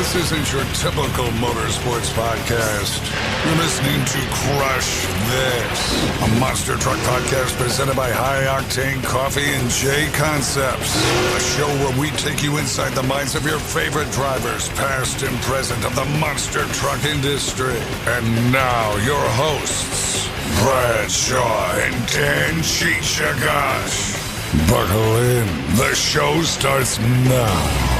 This isn't your typical motorsports podcast. You're listening to Crush This, a monster truck podcast presented by High Octane Coffee and Jconcepts, a show where we take you inside the minds of your favorite drivers, past and present, of the monster truck industry. And now, your hosts, Brad Shaw and Dan Cheechagash. Buckle in. The show starts now.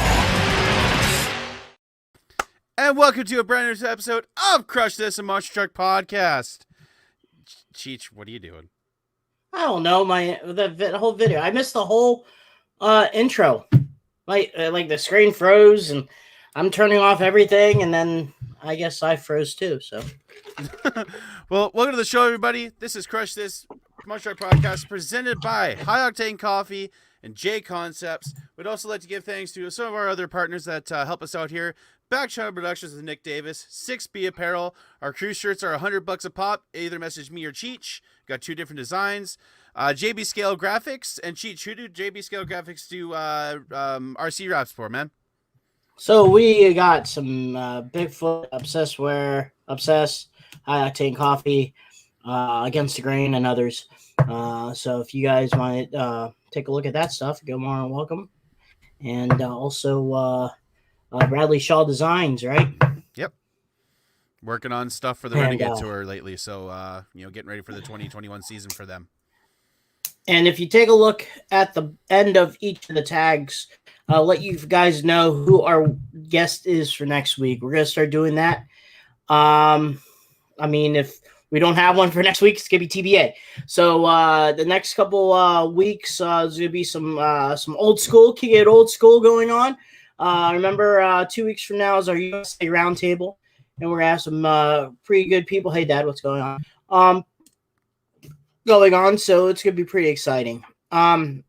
And welcome to a brand new episode of Crush This, a Monster Truck Podcast. Cheech, what are you doing? I don't know, the whole video. I missed the whole intro. Like the screen froze, and I'm turning off everything, and then I guess I froze too. So, well, welcome to the show, everybody. This is Crush This Monster Truck Podcast, presented by High Octane Coffee and Jconcepts. We'd also like to give thanks to some of our other partners that help us out here. Backshot Productions with Nick Davis, 6B Apparel. Our crew shirts are $100 a pop. Either message me or Cheech. Got two different designs. JB Scale Graphics and Cheech. Who do JB Scale Graphics do RC wraps for, man? So we got some Bigfoot, Obsess, High Octane Coffee, Against the Grain, and others. So if you guys want to take a look at that stuff, go more and welcome. And also Bradley Shaw Designs, right? Yep. Working on stuff for the Renegade Tour lately, so getting ready for the 2021 season for them. And if you take a look at the end of each of the tags, I'll let you guys know who our guest is for next week. We're going to start doing that. If we don't have one for next week, it's going to be TBA. So the next couple weeks, there's going to be some old school, kick it old school going on. Remember, 2 weeks from now is our USA Roundtable, and we're going to have some pretty good people. Hey, Dad, what's going on? So it's going to be pretty exciting. If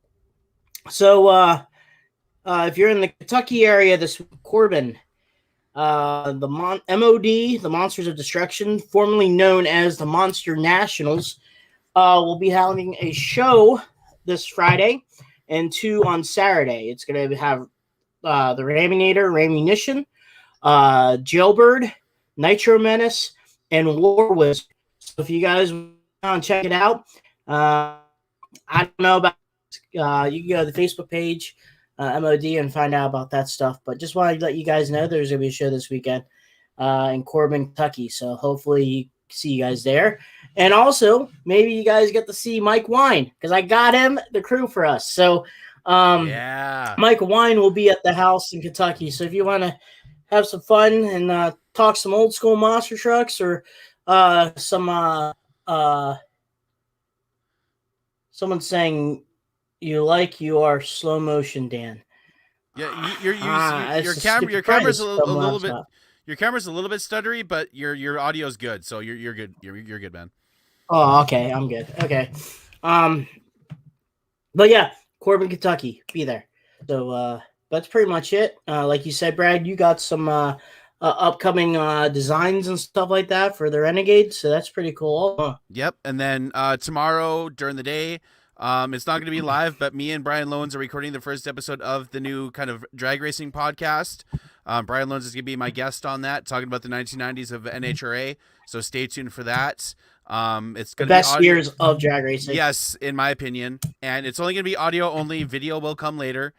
you're in the Kentucky area this week, Corbin, the MOD, the Monsters of Destruction, formerly known as the Monster Nationals, will be having a show this Friday and 2 on Saturday. It's going to have the Raminator, Ramunition, Jailbird, Nitro Menace, and War Wizard. So if you guys want to check it out, I don't know about you can go to the Facebook page, MOD, and find out about that stuff. But just wanted to let you guys know there's going to be a show this weekend in Corbin, Kentucky. So hopefully you see you guys there. And also, maybe you guys get to see Mike Wine, because I got him the crew for us. So Mike Wine will be at the house in Kentucky. So if you want to have some fun and talk some old school monster trucks, or someone saying you are slow motion, Dan. Yeah, your camera's a little bit. Your camera's a little bit stuttery, but your audio's good, so you're good. You're good, man. Oh, okay, I'm good. Okay, but yeah, Corbin, Kentucky, be there. So that's pretty much it. Like you said, Brad, you got some upcoming designs and stuff like that for the Renegade, so that's pretty cool. Yep, and then tomorrow during the day, it's not going to be live, but me and Brian Loans are recording the first episode of the new kind of drag racing podcast. Brian Loans is going to be my guest on that, talking about the 1990s of NHRA, so stay tuned for that. It's going to be best years of drag racing. Yes, in my opinion. And it's only going to be audio only. Video will come later.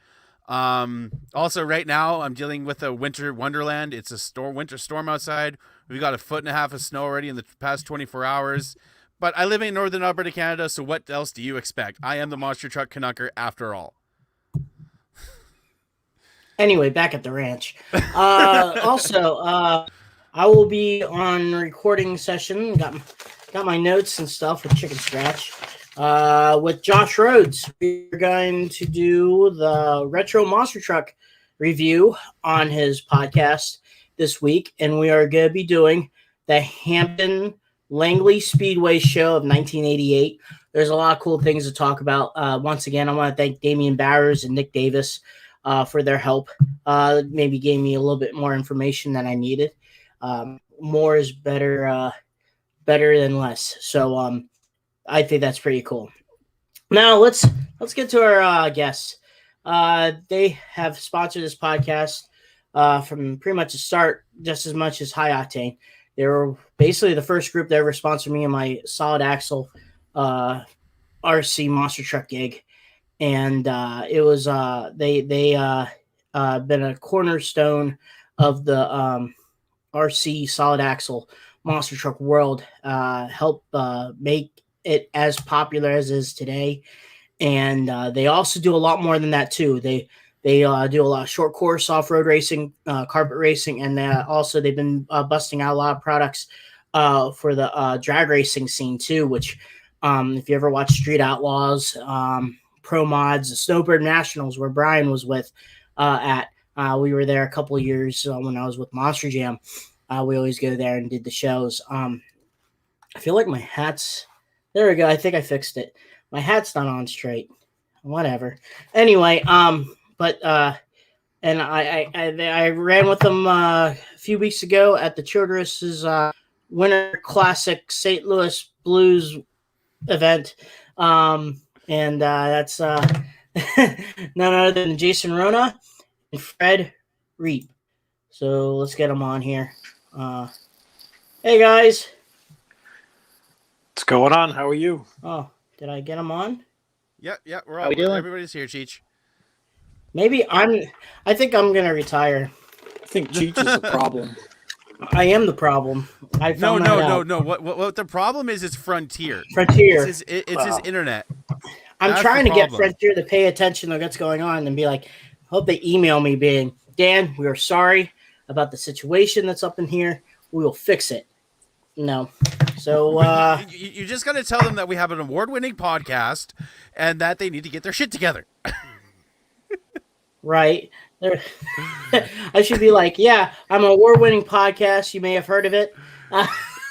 Also, right now, I'm dealing with a winter wonderland. It's a winter storm outside. We've got 1.5 feet of snow already in the past 24 hours. But I live in northern Alberta, Canada, so what else do you expect? I am the monster truck Canucker after all. Anyway, back at the ranch. I will be on recording session. Got my notes and stuff with Chicken Scratch. With Josh Rhodes, we're going to do the retro monster truck review on his podcast this week, and we are going to be doing the Hampton Langley Speedway show of 1988. There's a lot of cool things to talk about. Once again, I want to thank Damian Bowers and Nick Davis for their help. Maybe gave me a little bit more information than I needed. More is better than less. So I think that's pretty cool. Now let's get to our guests. They have sponsored this podcast from pretty much the start, just as much as High Octane. They were basically the first group that ever sponsored me in my solid axle RC monster truck gig, and it was they been a cornerstone of the RC solid axle monster truck world. Help make it as popular as it is today, and they also do a lot more than that too. They do a lot of short course off road racing, carpet racing, and also they've been busting out a lot of products for the drag racing scene too. Which, if you ever watch Street Outlaws, Pro Mods, the Snowbird Nationals, where Brian was with at, we were there a couple of years when I was with Monster Jam. We always go there and did the shows. I feel like my hat's there. We go. I think I fixed it. My hat's not on straight. Whatever. Anyway, but and I ran with them a few weeks ago at the Childress's Winter Classic St. Louis Blues event, and that's none other than Jason Ruona and Fred Reep. So let's get them on here. Hey guys. What's going on? How are you? Oh, did I get them on? Yep. We're all. Everybody's here, Cheech. Maybe I think I'm gonna retire. I think Cheech is the problem. I am the problem. I found that out. No. What the problem is Frontier. Frontier. It's his internet. I'm trying to get Frontier to pay attention to what's going on and be like, hope they email me being, Dan, we are sorry about the situation that's up in here. We will fix it. No. So you just got to tell them that we have an award-winning podcast and that they need to get their shit together. Right. I should be like, yeah, I'm an award-winning podcast. You may have heard of it.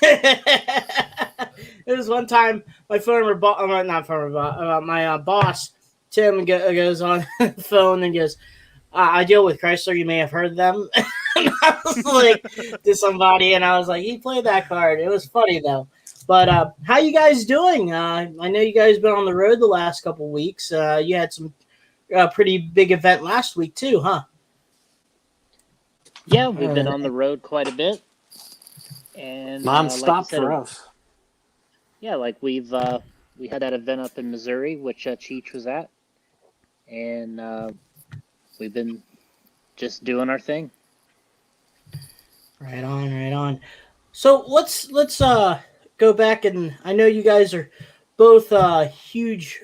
It was one time my former boss, my boss, Tim, goes on the phone and goes, I deal with Chrysler. You may have heard of them. And I was like to somebody, and I was like, he played that card. It was funny, though. But how you guys doing? I know you guys been on the road the last couple of weeks. You had some pretty big event last week, too, huh? Yeah, we've been on the road quite a bit. And non-stop for us. Yeah, like we had that event up in Missouri, which Cheech was at. And we've been just doing our thing. Right on. So let's go back, and I know you guys are both huge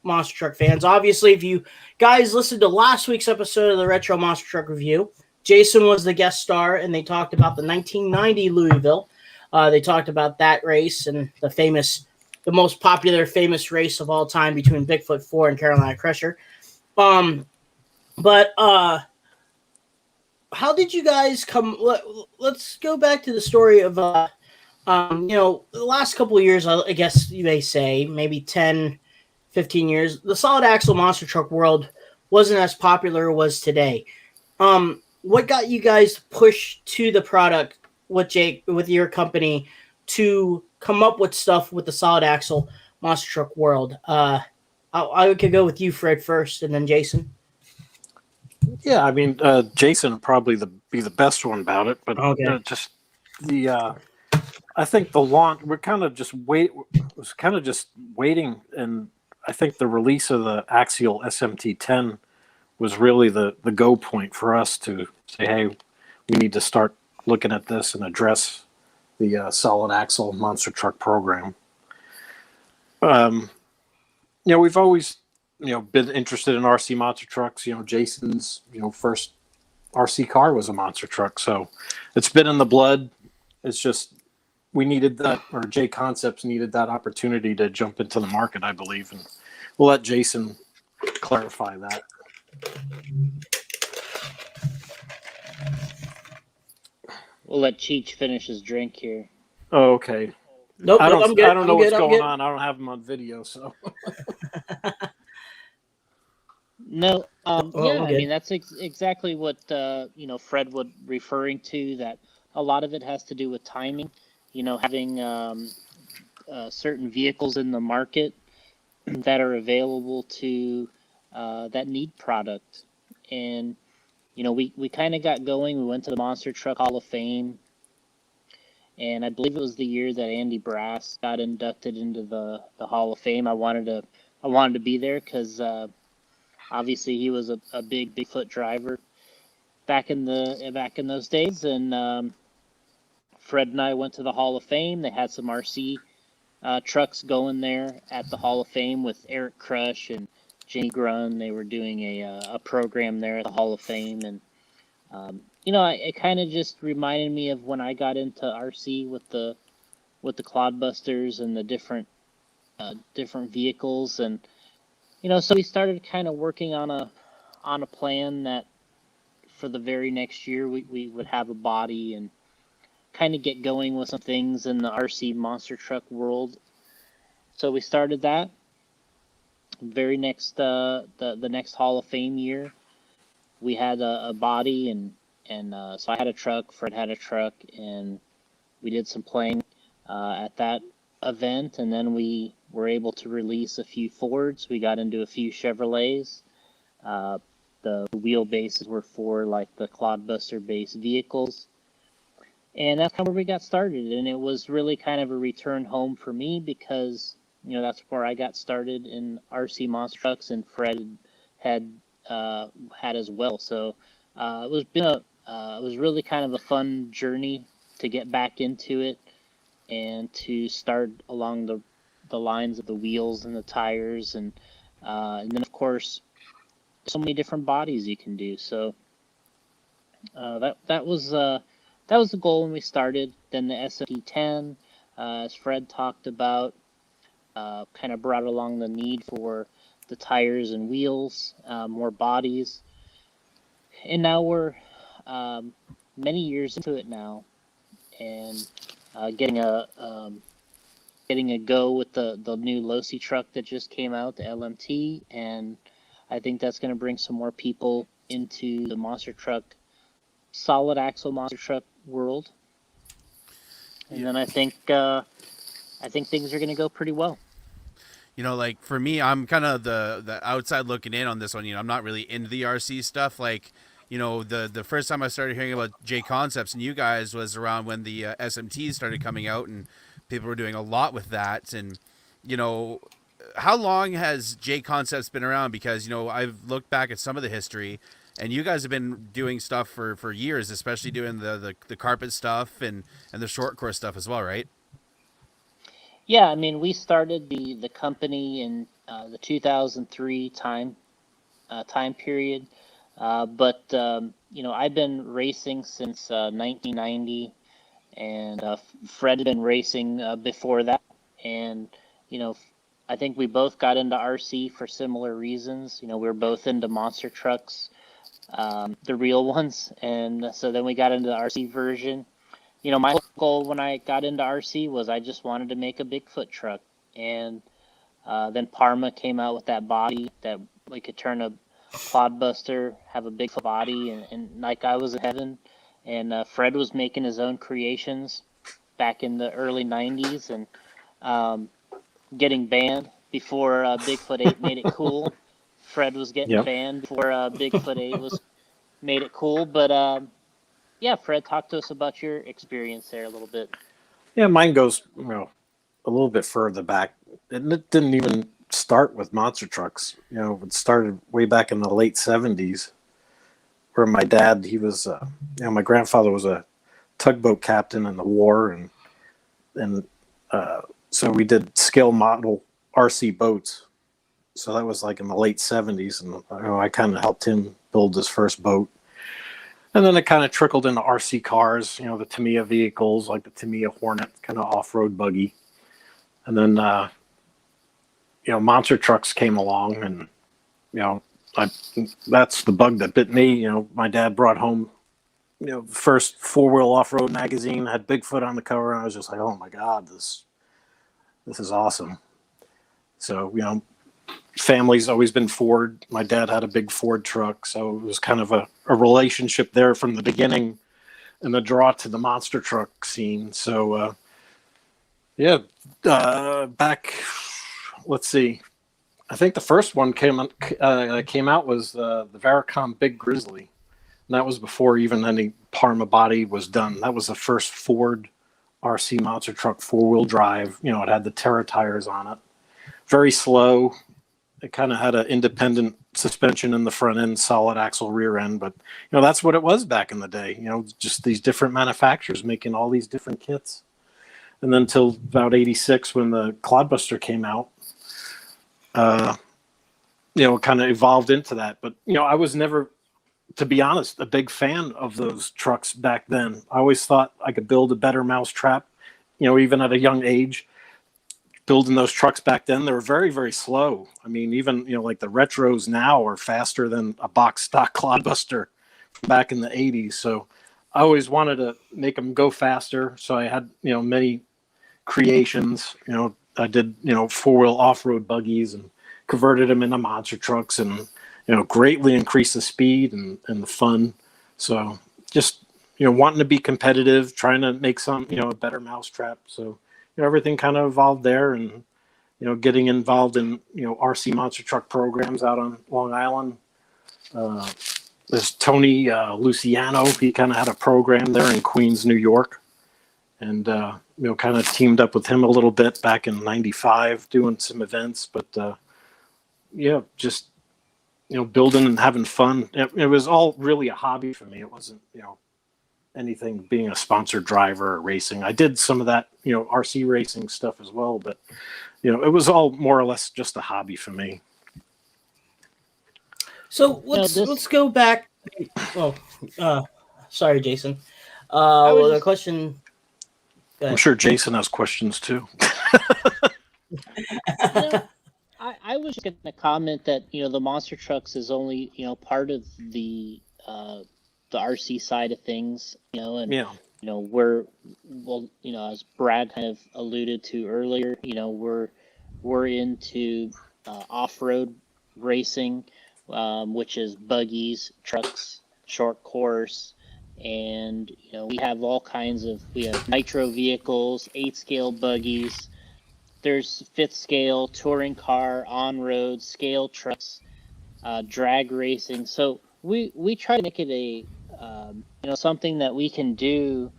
monster truck fans. Obviously, if you guys listened to last week's episode of the Retro Monster Truck Review, Jason was the guest star, and they talked about the 1990 Louisville. They talked about that race and the most popular famous race of all time between Bigfoot 4 and Carolina Crusher. But how did you guys come? Let's go back to the story of, the last couple of years, I guess you may say, maybe 10, 15 years, the solid axle monster truck world wasn't as popular as it was today. What got you guys to push to the product with your company to come up with stuff with the solid axle monster truck world? I could go with you, Fred, first, and then Jason. Yeah, I mean, Jason would probably be the best one about it, but Okay. I think the launch, was kind of just waiting, and I think the release of the Axial SMT-10 was really the go point for us to say, hey, we need to start looking at this and address the solid axle monster truck program. We've always been interested in RC monster trucks. Jason's first RC car was a monster truck, so it's been in the blood. It's just we needed that, or Jconcepts needed that opportunity to jump into the market, I believe, and we'll let Jason clarify that. We'll let Cheech finish his drink here. Oh, okay. Nope, I don't I'm good. I don't know I'm what's good, I'm going good. on. I don't have him on video, so. No, I'm I good. mean that's exactly what Fred was referring to. That a lot of it has to do with timing. Having certain vehicles in the market that are available to that need product, and we kind of got going. We went to the Monster Truck Hall of Fame, and I believe it was the year that Andy Brass got inducted into the Hall of Fame. I wanted to be there because obviously he was a big Bigfoot driver back in those days, and Fred and I went to the Hall of Fame. They had some RC trucks going there at the Hall of Fame with Eric Crush and Jamie Grun. They were doing a program there at the Hall of Fame, and it kind of just reminded me of when I got into RC with the Clodbusters and the different vehicles, and so we started kind of working on a plan that for the very next year we would have a body and kind of get going with some things in the RC monster truck world. So we started that. Very next the next Hall of Fame year, we had a body, and so I had a truck, Fred had a truck, and we did some playing at that event, and then we were able to release a few Fords. We got into a few Chevrolets. The wheelbases were for like the Clodbuster based vehicles. And that's kind of where we got started. And it was really kind of a return home for me because, that's where I got started in RC monster trucks, and Fred had as well. So it was really kind of a fun journey to get back into it and to start along the lines of the wheels and the tires, and then of course so many different bodies you can do. So that was the goal when we started. Then the SMT-10, as Fred talked about, kind of brought along the need for the tires and wheels, more bodies, and now we're many years into it now, and getting a go with the new Losi truck that just came out, the LMT, and I think that's going to bring some more people into the monster truck, solid axle monster truck world. And then I think things are going to go pretty well. Like for me, I'm kind of the outside looking in on this one. I'm not really into the RC stuff. Like, the first time I started hearing about Jconcepts and you guys was around when the SMTs started coming out, and people were doing a lot with that. And, how long has Jconcepts been around? Because, I've looked back at some of the history, and you guys have been doing stuff for years, especially doing the carpet stuff and the short course stuff as well, right? Yeah, I mean, we started the company in the 2003 time period, but I've been racing since 1990, and Fred had been racing before that, and I think we both got into RC for similar reasons. We were both into monster trucks, the real ones, and so then we got into the RC version. My goal when I got into RC was I just wanted to make a Bigfoot truck, and then Parma came out with that body that we could turn a Clodbuster, have a Bigfoot body, and like I was in heaven, and Fred was making his own creations back in the early 90s, and getting banned before Bigfoot 8 made it cool. Fred was getting banned before Bigfoot 8 made it cool, but yeah, Fred, talk to us about your experience there a little bit. Yeah, mine goes a little bit further back. It didn't even start with monster trucks. It started way back in the late 70s, where my dad, he was, my grandfather was a tugboat captain in the war, and so we did scale model RC boats. So that was like in the late 70s, and I kind of helped him build his first boat. And then it kind of trickled into RC cars, the Tamiya vehicles, like the Tamiya Hornet, kind of off-road buggy. And then, monster trucks came along, and, that's the bug that bit me. My dad brought home, the first four-wheel off-road magazine, had Bigfoot on the cover, and I was just like, oh my God, this is awesome. So, family's always been Ford. My dad had a big Ford truck, so it was kind of a relationship there from the beginning, and the draw to the monster truck scene. So, back, let's see, I think the first one came out was the Varicom Big Grizzly, And that was before even any Parma body was done. That was the first Ford RC monster truck, 4-wheel drive. You know, it had the Terra tires on it. Very slow. It kind of had an independent suspension in the front end, solid axle rear end. But, you know, that's what it was back in the day. You know, just these different manufacturers making all these different kits. And then until about 86 when the Clodbuster came out, you know, kind of evolved into that. But, you know, I was never, to be honest, a big fan of those trucks back then. I always thought I could build a better mousetrap, you know, even at a young age. Building those trucks back then, they were very, very slow. I mean, even, you know, like the retros now are faster than a box stock Clodbuster from back in the 80s. So I always wanted to make them go faster. So I had, you know, many creations. You know, I did, you know, 4-wheel off-road buggies and converted them into monster trucks and, you know, greatly increased the speed and the fun. So just, you know, wanting to be competitive, trying to make some, you know, a better mousetrap. So, you know, everything kind of evolved there, and, you know, getting involved in, you know, RC monster truck programs out on Long Island. There's Tony Luciano. He kind of had a program there in Queens, New York, and, you know, kind of teamed up with him a little bit back in '95 doing some events. But, yeah, just, you know, building and having fun. It was all really a hobby for me. It wasn't, you know, anything being a sponsored driver or racing. I did some of that, you know, RC racing stuff as well, but, you know, it was all more or less just a hobby for me. So let's go back. Oh, sorry, Jason. The question. I'm sure Jason has questions too. I was just going to comment that, you know, the monster trucks is only, you know, part of the RC side of things, you know, and, Yeah. you know, well, you know, as Brad kind of alluded to earlier, you know, we're into off-road racing, which is buggies, trucks, short course, and, you know, we have nitro vehicles, 8-scale buggies. There's 5th scale, touring car, on-road, scale trucks, drag racing. So we try to make it a, you know, something that we can do,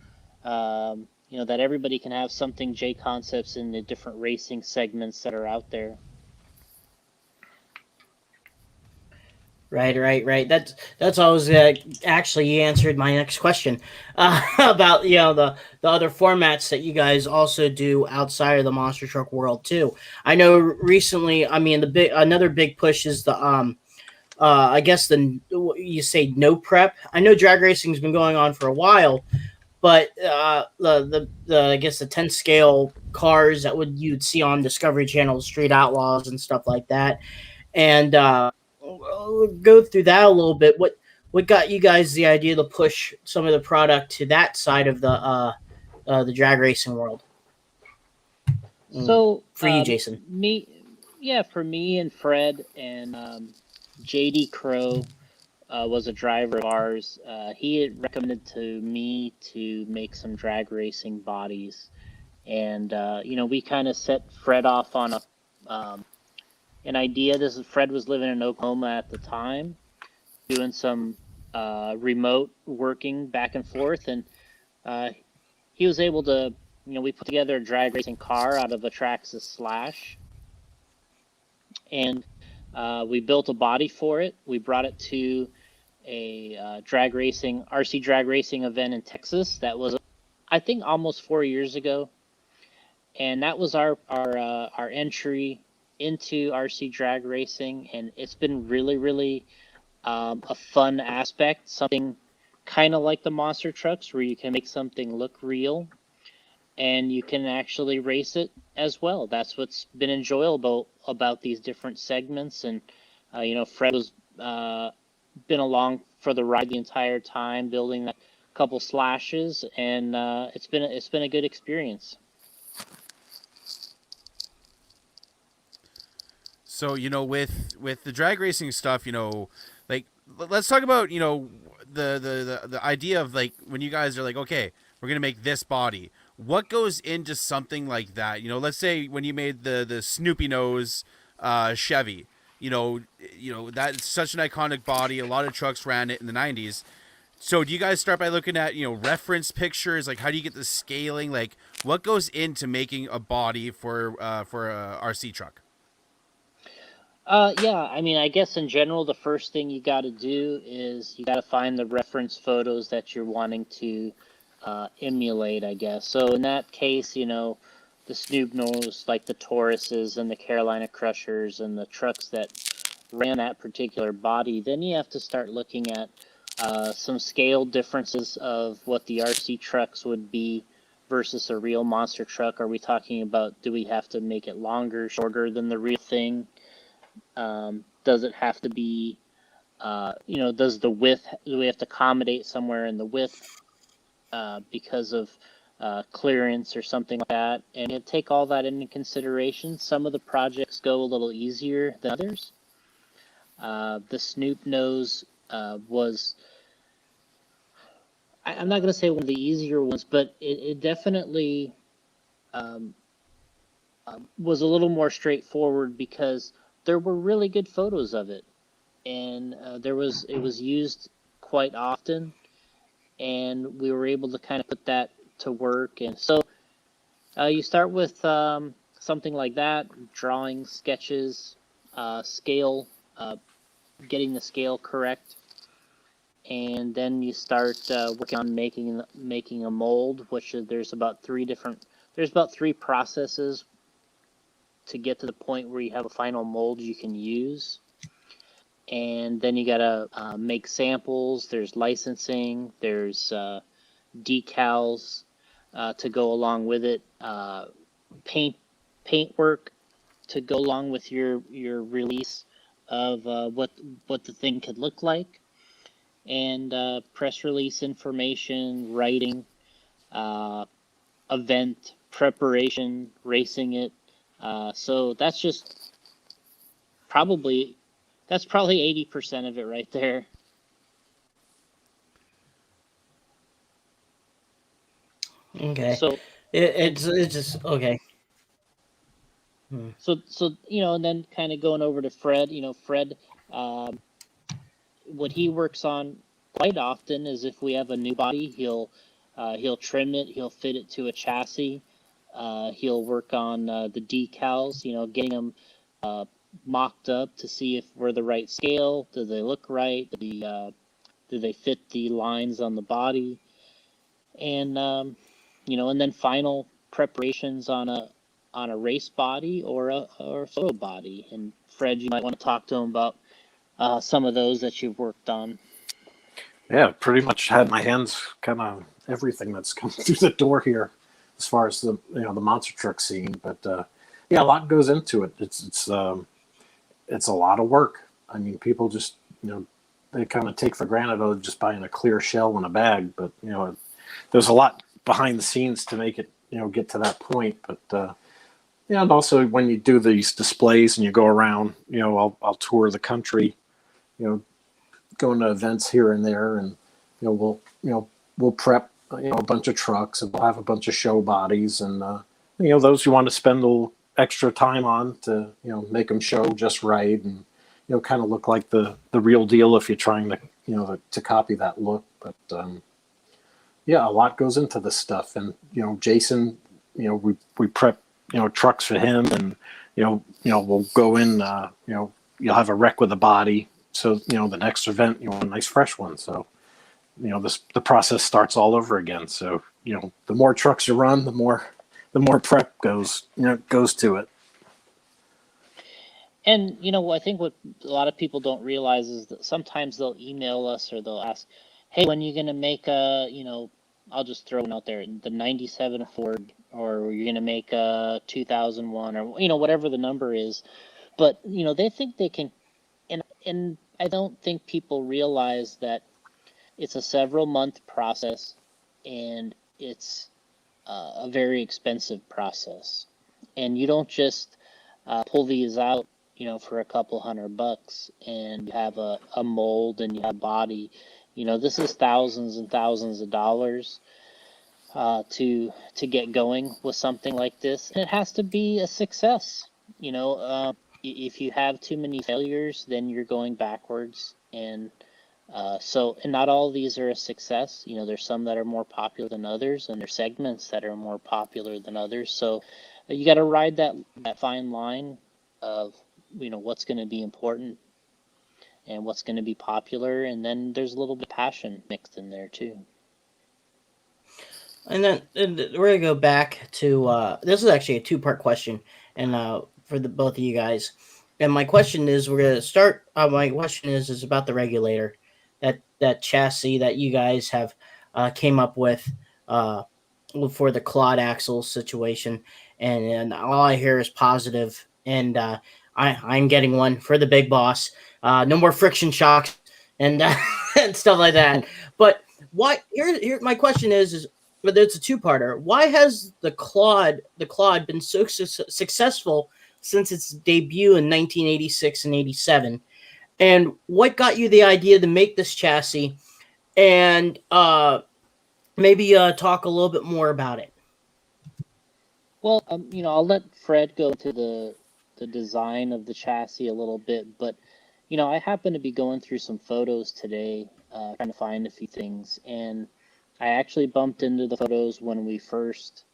you know, that everybody can have something Jconcepts in the different racing segments that are out there. Right. That's always actually you answered my next question about, you know, the other formats that you guys also do outside of the monster truck world too. I know recently, I mean, another big push is the I guess you say no prep. I know drag racing has been going on for a while, but the I guess the 10 scale cars that you'd see on Discovery Channel, Street Outlaws and stuff like that, and we'll go through that a little bit. What got you guys the idea to push some of the product to that side of the drag racing world? So for you, Jason, for me and Fred and JD Crow was a driver of ours. He had recommended to me to make some drag racing bodies, and you know, we kind of set Fred off on an idea. Fred was living in Oklahoma at the time, doing some remote working back and forth, and he was able to, you know, we put together a drag racing car out of a Traxxas Slash, and we built a body for it. We brought it to a RC drag racing event in Texas. That was, I think, almost 4 years ago, and that was our entry into RC drag racing, and it's been really, really a fun aspect. Something kind of like the monster trucks, where you can make something look real, and you can actually race it as well. That's what's been enjoyable about these different segments. And you know, Fred was been along for the ride the entire time, building a couple slashes, and it's been a good experience. So, you know, with the drag racing stuff, you know, like, let's talk about, you know, the idea of, like, when you guys are like, okay, we're gonna make this body. What goes into something like that? You know, let's say when you made the Snoopy nose Chevy, you know that's such an iconic body. A lot of trucks ran it in the '90s. So do you guys start by looking at, reference pictures? Like, how do you get the scaling? Like, what goes into making a body for a RC truck? Yeah, I mean, I guess in general, the first thing you got to do is you got to find the reference photos that you're wanting to emulate, I guess. So in that case, the Snoop knows like the Tauruses and the Carolina Crushers and the trucks that ran that particular body. Then you have to start looking at some scale differences of what the RC trucks would be versus a real monster truck. Are we talking about, do we have to make it longer, shorter than the real thing? Does it have to be, does the width, do we have to accommodate somewhere in the width because of clearance or something like that? And you take all that into consideration. Some of the projects go a little easier than others. The Snoop nose was, I'm not going to say one of the easier ones, but it definitely was a little more straightforward because there were really good photos of it, and it was used quite often, and we were able to kind of put that to work. And so you start with something like that, drawing sketches, scale, getting the scale correct, and then you start working on making a mold, which there's about three processes to get to the point where you have a final mold you can use. And then you gotta make samples. There's licensing. There's decals to go along with it. Paint work to go along with your release of what the thing could look like, and press release information, writing, event preparation, racing it. So that's probably 80% of it right there. Okay. So It's just okay. so and then kind of going over to Fred. Fred, what he works on quite often is if we have a new body, he'll trim it, he'll fit it to a chassis. He'll work on the decals, getting them mocked up to see if we're the right scale. Do they look right? Do they fit the lines on the body? And and then final preparations on a race body or a photo body. And Fred, you might want to talk to him about some of those that you've worked on. Yeah, pretty much had my hands kind of everything that's come through the door here, as far as the the monster truck scene. But yeah, a lot goes into it. It's a lot of work. I mean, people just they kind of take for granted just buying a clear shell in a bag, but there's a lot behind the scenes to make it get to that point. But and also when you do these displays and you go around, I'll tour the country, going to events here and there, and we'll prep a bunch of trucks, and we'll have a bunch of show bodies, and those you want to spend a little extra time on to make them show just right, and kind of look like the real deal if you're trying to to copy that look. But yeah, a lot goes into this stuff, and Jason, we prep trucks for him, and we'll go in, you'll have a wreck with a body. So, the next event, you want a nice fresh one. So, the process starts all over again. So, the more trucks you run, the more prep goes to it. And, I think what a lot of people don't realize is that sometimes they'll email us or they'll ask, hey, when are you going to make I'll just throw one out there, the 97 Ford, or you're going to make a 2001, or, whatever the number is. But, they think they can, and I don't think people realize that it's a several month process, and it's a very expensive process. And you don't just pull these out, for a couple $100 and you have a mold and you have body. This is thousands and thousands of dollars to get going with something like this. And it has to be a success. If you have too many failures, then you're going backwards. And And not all of these are a success. There's some that are more popular than others, and there's segments that are more popular than others. So you got to ride that fine line of, what's going to be important and what's going to be popular. And then there's a little bit of passion mixed in there too. And then we're gonna go back to this is actually a two-part question, and for the both of you guys. And my question is, we're gonna start. My question is about the regulator, that chassis that you guys have came up with for the quad axle situation, and all I hear is positive, and I'm getting one for the big boss. No more friction shocks and and stuff like that. But why? Here my question is but it's a two-parter. Why has the Claude been so successful since its debut in 1986 and 87? And what got you the idea to make this chassis? And maybe talk a little bit more about it. Well, I'll let Fred go into the design of the chassis a little bit, but I happen to be going through some photos today, trying to find a few things, and I actually bumped into the photos when we first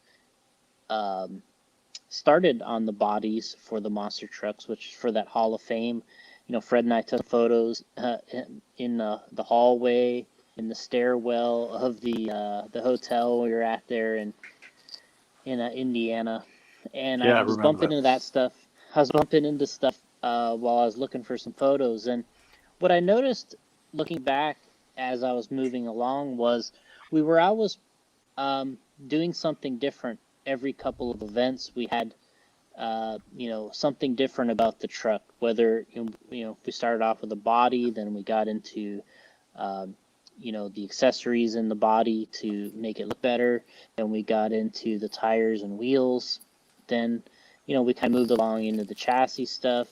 started on the bodies for the monster trucks, which is for that Hall of Fame. Fred and I took photos in the hallway, in the stairwell of the hotel we were at there in Indiana, and Yeah, I I was remember bumping that. into that stuff. I was bumping into stuff while I was looking for some photos, and what I noticed looking back as I was moving along was we were always doing something different every couple of events. We had something different about the truck, whether if we started off with a body, then we got into the accessories in the body to make it look better, then we got into the tires and wheels, then we kind of moved along into the chassis stuff.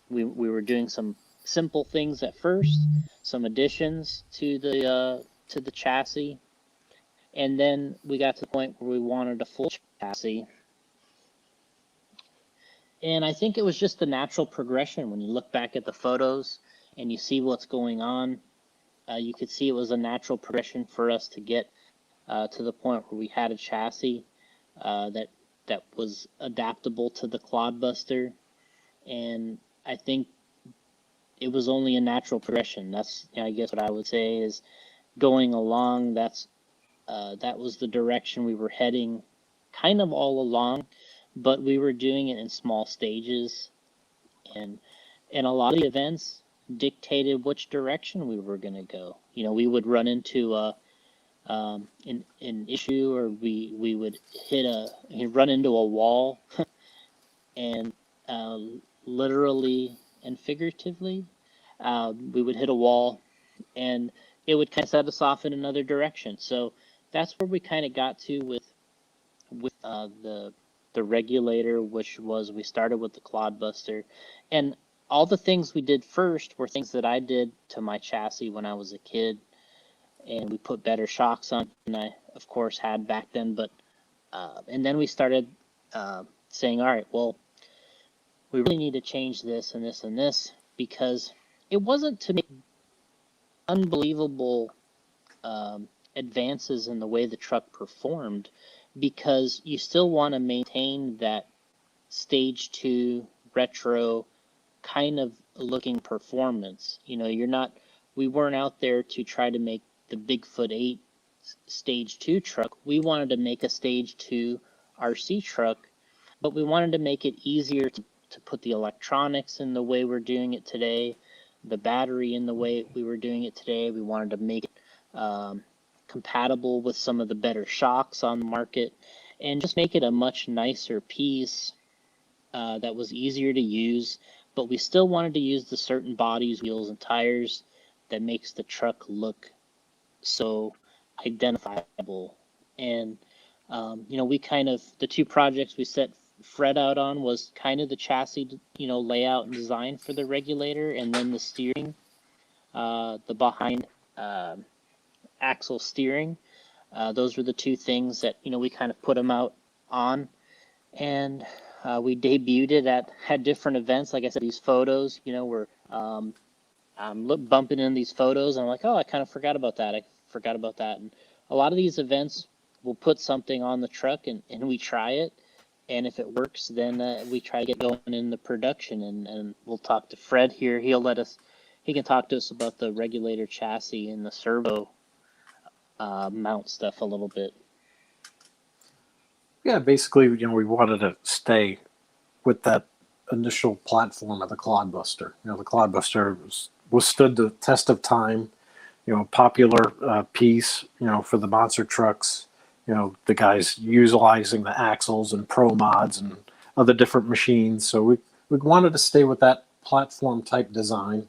We were doing some simple things at first, some additions to the chassis, and then we got to the point where we wanted a full chassis. And I think it was just the natural progression. When you look back at the photos and you see what's going on, you could see it was a natural progression for us to get to the point where we had a chassis that was adaptable to the Clodbuster. And I think it was only a natural progression. That's, I guess, what I would say is going along. That was the direction we were heading, kind of all along, but we were doing it in small stages, and a lot of the events dictated which direction we were going to go. We would run into an issue, or we would run into a wall, and literally and figuratively, we would hit a wall, and it would kind of set us off in another direction. So that's where we kind of got to with the regulator, which was we started with the Clodbuster, and all the things we did first were things that I did to my chassis when I was a kid, and we put better shocks on than I, of course, had back then. But and then we started saying, all right, well, we really need to change this and this and this, because it wasn't to make unbelievable advances in the way the truck performed, because you still want to maintain that stage 2 retro kind of looking performance. We weren't out there to try to make the Bigfoot 8 stage 2 truck. We wanted to make a stage 2 RC truck, but we wanted to make it easier to put the electronics in the way we're doing it today, the battery in the way we were doing it today. We wanted to make it compatible with some of the better shocks on the market, and just make it a much nicer piece that was easier to use, but we still wanted to use the certain bodies, wheels, and tires that makes the truck look so identifiable. And we kind of, the two projects we set Fred out on was kind of the chassis layout and design for the regulator, and then the steering, the behind axle steering. Those were the two things that we kind of put them out on, and we debuted it at different events. Like I said, these photos were I'm bumping in these photos, and I'm like, oh, I kind of forgot about that. And a lot of these events will put something on the truck, and we try it. And if it works, then we try to get going in the production. And we'll talk to Fred here. He can talk to us about the regulator chassis and the servo mount stuff a little bit. Yeah, basically, we wanted to stay with that initial platform of the Clodbuster. The Clodbuster withstood the test of time. Popular piece. For the monster trucks. The guys utilizing the axles and pro mods and other different machines. So we wanted to stay with that platform type design.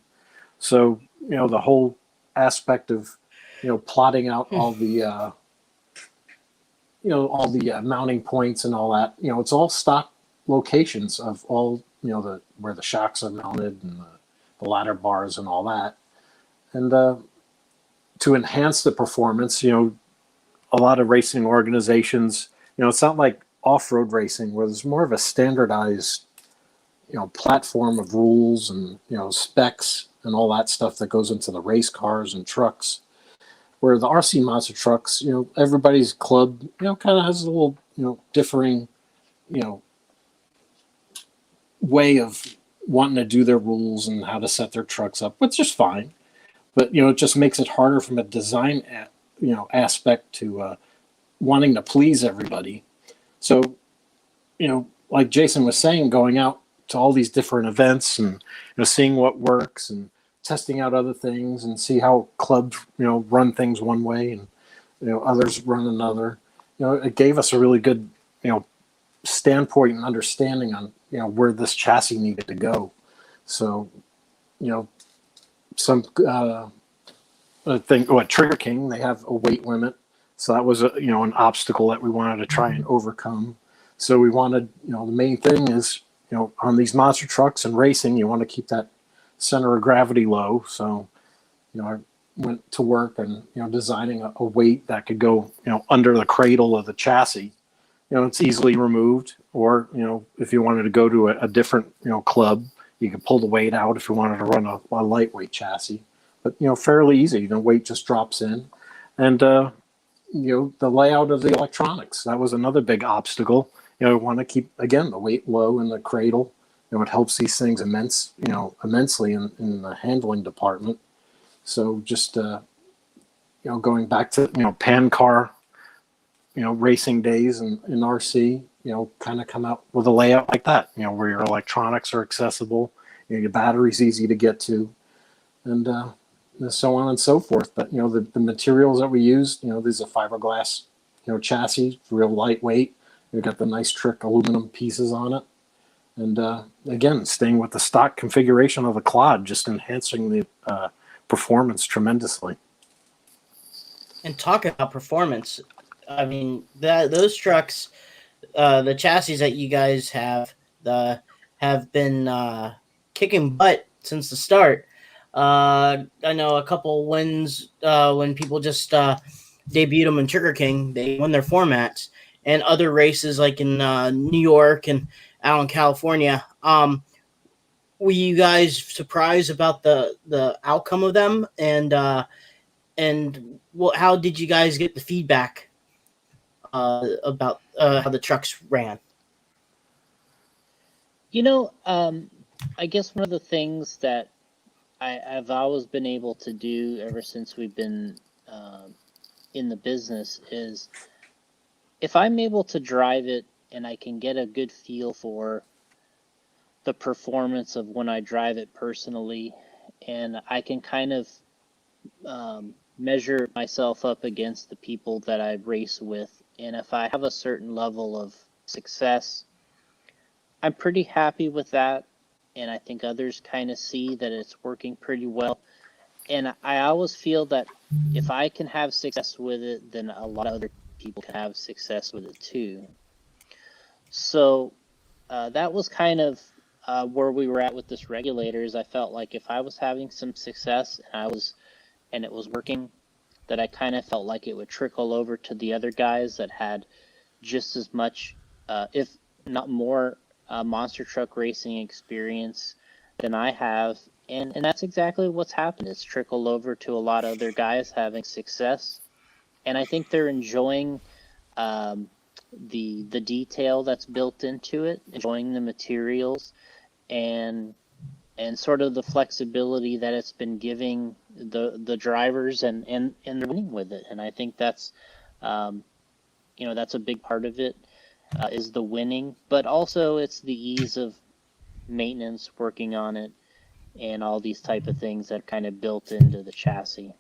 So the whole aspect of plotting out all the mounting points and all that. It's all stock locations of all where the shocks are mounted and the ladder bars and all that. And to enhance the performance, a lot of racing organizations, it's not like off-road racing where there's more of a standardized platform of rules and specs and all that stuff that goes into the race cars and trucks. Where the RC monster trucks, everybody's club, kind of has a little, differing, way of wanting to do their rules and how to set their trucks up, which is fine. But, it just makes it harder from a design, aspect to wanting to please everybody. So, like Jason was saying, going out to all these different events and, seeing what works and testing out other things and see how clubs, run things one way and, others run another. It gave us a really good, standpoint and understanding on, where this chassis needed to go. So, some Trigger King, they have a weight limit. So that was an obstacle that we wanted to try and overcome. So we wanted, the main thing is, on these monster trucks and racing, you want to keep that center of gravity low. So, I went to work and, designing a weight that could go, under the cradle of the chassis. It's easily removed. Or, if you wanted to go to a different, club, you could pull the weight out if you wanted to run a lightweight chassis. But, fairly easy. The weight just drops in. And, the layout of the electronics, that was another big obstacle. I want to keep, again, the weight low in the cradle. It helps these things immensely in the handling department. So just, going back to, pan car, racing days in RC, kind of come out with a layout like that, where your electronics are accessible, your battery's easy to get to, and so on and so forth. But, the materials that we used, these are fiberglass, chassis, real lightweight. We've got the nice trick aluminum pieces on it. And again, staying with the stock configuration of the Clod, just enhancing the performance tremendously. And talk about performance. I mean, those trucks, the chassis that you guys have been kicking butt since the start. I know a couple wins when people just debuted them in Trigger King. They won their formats, and other races like in New York and out in California. Were you guys surprised about the outcome of them? And how did you guys get the feedback about how the trucks ran? I guess one of the things that I've always been able to do ever since we've been in the business is if I'm able to drive it and I can get a good feel for the performance of when I drive it personally, and I can kind of measure myself up against the people that I race with, and if I have a certain level of success, I'm pretty happy with that, and I think others kind of see that it's working pretty well. And I always feel that if I can have success with it, then a lot of other people can have success with it too. So that was kind of where we were at with this regulators. I felt like if I was having some success and it was working, that I kind of felt like it would trickle over to the other guys that had just as much, if not more, monster truck racing experience than I have. And that's exactly what's happened. It's trickled over to a lot of other guys having success, and I think they're enjoying um, the detail that's built into it, enjoying the materials, and sort of the flexibility that it's been giving the drivers, and they're winning with it. And I think that's that's a big part of it, is the winning, but also it's the ease of maintenance, working on it, and all these type of things that kind of built into the chassis.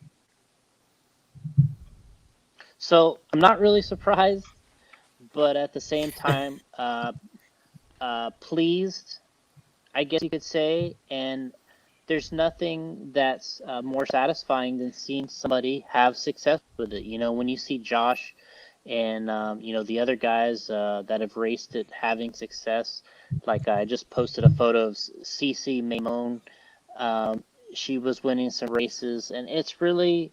So I'm not really surprised, but at the same time, pleased, I guess you could say. And there's nothing that's more satisfying than seeing somebody have success with it. When you see Josh and the other guys that have raced it having success, like I just posted a photo of CC Maimone. She was winning some races, and it's really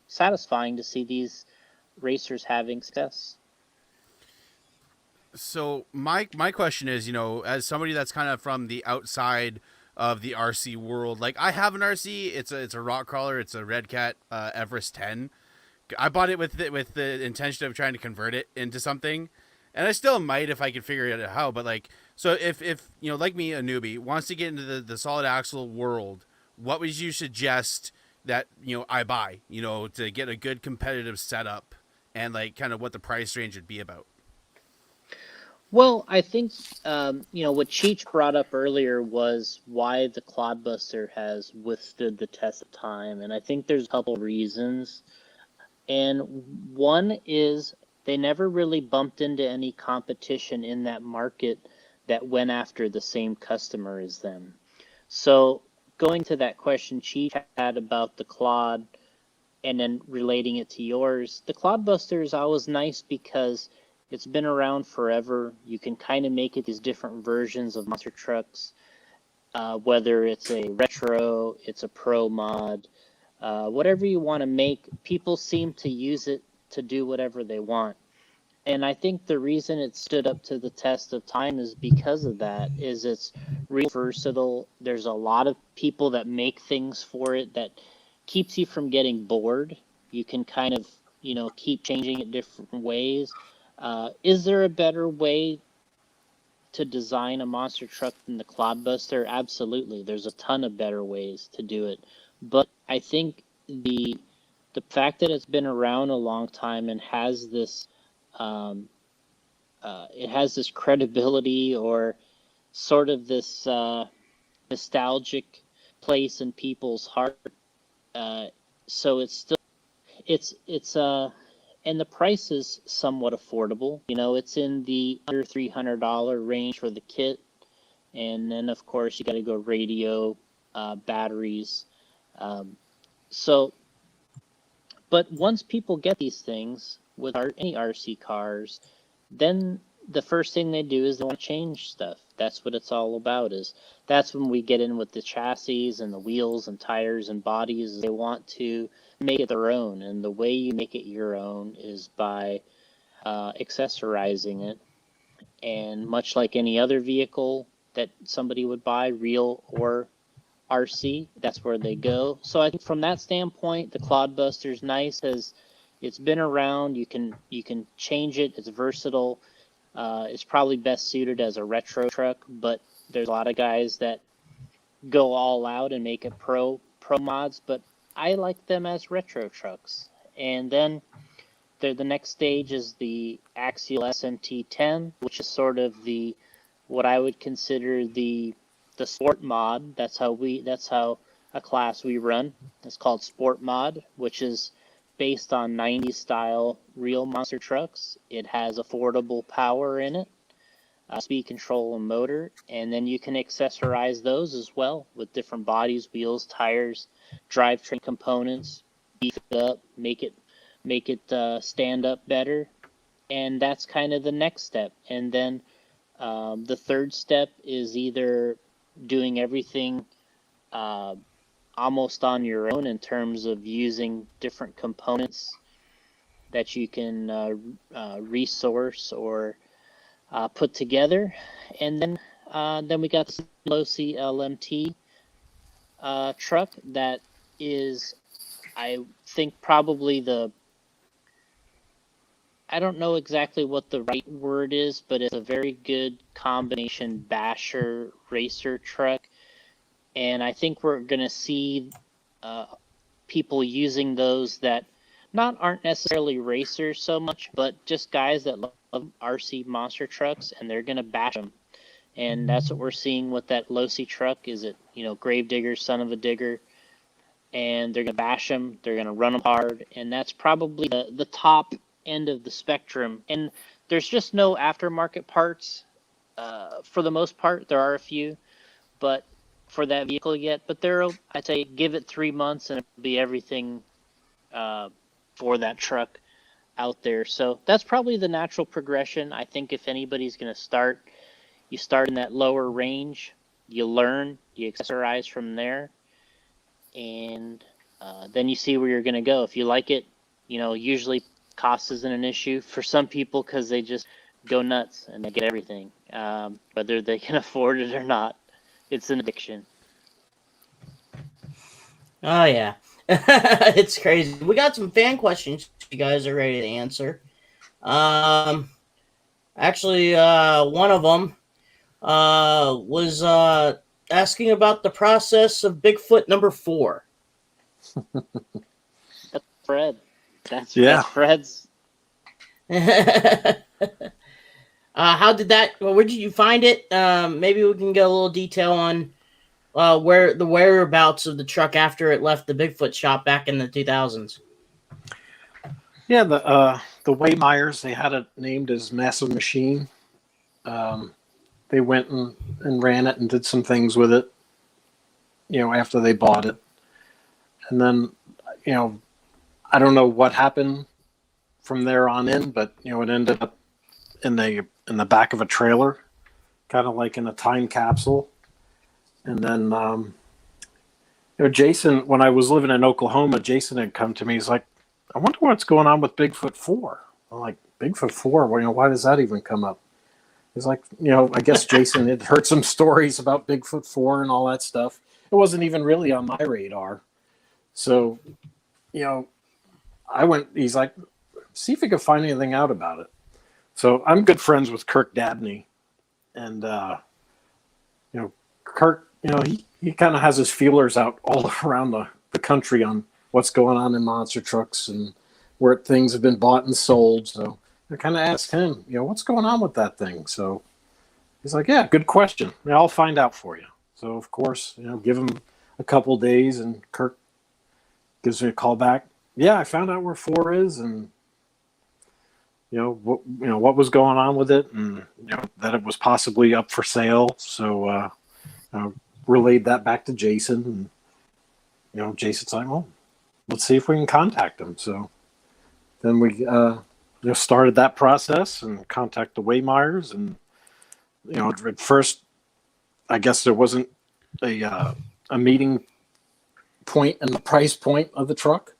satisfying to see these racers having success. So my question is, as somebody that's kind of from the outside of the RC world, like I have an RC. It's a rock crawler. It's a Red Cat Everest 10. I bought it with the intention of trying to convert it into something, and I still might if I could figure out how. But like, so if like me, a newbie wants to get into the solid axle world, what would you suggest that I buy to get a good competitive setup, and like kind of what the price range would be about? Well, I think what Cheech brought up earlier was why the Clodbuster has withstood the test of time, and I think there's a couple reasons. And one is they never really bumped into any competition in that market that went after the same customer as them. So going to that question Chief had about the Clod, and then relating it to yours, the Clodbuster is always nice because it's been around forever. You can kind of make it these different versions of monster trucks, whether it's a retro, it's a pro mod, whatever you want to make. People seem to use it to do whatever they want. And I think the reason it stood up to the test of time is because of that, is it's real versatile. There's a lot of people that make things for it that keeps you from getting bored. You can kind of, keep changing it different ways. Is there a better way to design a monster truck than the Clodbuster? Absolutely. There's a ton of better ways to do it. But I think the fact that it's been around a long time and has this it has this credibility, or sort of this nostalgic place in people's heart. So it's still it's and the price is somewhat affordable. It's in the under $300 range for the kit, and then of course you got to go radio, batteries. So, but once people get these things with any RC cars, then the first thing they do is they want to change stuff. That's what it's all about. That's when we get in with the chassis and the wheels and tires and bodies. They want to make it their own, and the way you make it your own is by accessorizing it. And much like any other vehicle that somebody would buy, real or RC, that's where they go. So I think from that standpoint, the Clodbuster's nice, as it's been around. You can change it. It's versatile. It's probably best suited as a retro truck, but there's a lot of guys that go all out and make it pro mods, but I like them as retro trucks. And then the next stage is the Axial SMT10, which is sort of what I would consider the sport mod. That's how a class we run. It's called Sport Mod, which is based on 90s style real monster trucks. It has affordable power in it, speed control and motor, and then you can accessorize those as well with different bodies, wheels, tires, drivetrain components, beef it up, make it stand up better. And that's kind of the next step. And then the third step is either doing everything almost on your own in terms of using different components that you can resource or put together. And then we got the LMT, truck that is, I think, probably I don't know exactly what the right word is, but it's a very good combination basher racer truck. And I think we're going to see people using those that aren't necessarily racers so much, but just guys that love RC monster trucks, and they're going to bash them. And that's what we're seeing with that Losi truck. Is it, Gravedigger, son of a digger, and they're going to bash them. They're going to run them hard, and that's probably the top end of the spectrum. And there's just no aftermarket parts for the most part. There are a few, but for that vehicle yet. But I'd say give it 3 months, and it'll be everything for that truck out there. So that's probably the natural progression. I think if anybody's going to start, you start in that lower range, you learn, you accessorize from there, and then you see where you're going to go. If you like it, usually cost isn't an issue for some people because they just go nuts and they get everything, whether they can afford it or not. It's an addiction. Oh, yeah. It's crazy. We got some fan questions you guys are ready to answer. Actually, one of them was asking about the process of Bigfoot number 4. That's Fred. That's Fred's. How did that? Well, where did you find it? Maybe we can get a little detail on where the whereabouts of the truck after it left the Bigfoot shop back in the 2000s. Yeah, the Waymeyers, they had it named as Massive Machine. They went and ran it and did some things with it, after they bought it. And then, I don't know what happened from there on in, but, it ended up in the back of a trailer, kind of like in a time capsule. And then, Jason, when I was living in Oklahoma, Jason had come to me. He's like, I wonder what's going on with Bigfoot 4. I'm like, Bigfoot 4? Well, why does that even come up? He's like, I guess Jason had heard some stories about Bigfoot 4 and all that stuff. It wasn't even really on my radar. So, he's like, see if you can find anything out about it. So I'm good friends with Kirk Dabney. And, Kirk, he kind of has his feelers out all around the country on what's going on in monster trucks and where things have been bought and sold. So I kind of asked him, what's going on with that thing? So he's like, yeah, good question. I'll find out for you. So, of course, give him a couple days, and Kirk gives me a call back. Yeah, I found out where 4 is, and what was going on with it, and that it was possibly up for sale. So relayed that back to Jason, and Jason's like, well, let's see if we can contact him. So then we started that process and contact the Waymeyers, and at first, I guess there wasn't a meeting point in the price point of the truck,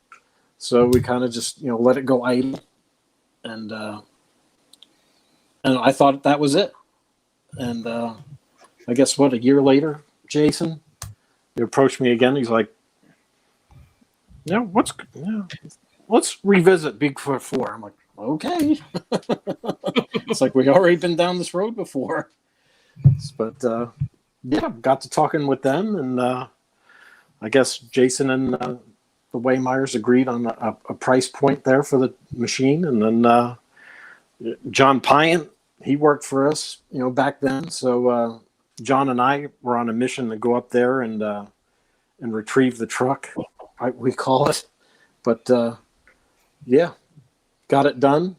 so we kind of just let it go idle, and I thought that was it. And I guess a year later, Jason, he approached me again. He's like, let's revisit Bigfoot 4. I'm like, okay. It's like we already been down this road before. But got to talking with them, and I guess Jason and the Waymeyers agreed on a price point there for the machine. And then John Pyatt, he worked for us, back then. So John and I were on a mission to go up there and retrieve the truck, we call it. But got it done.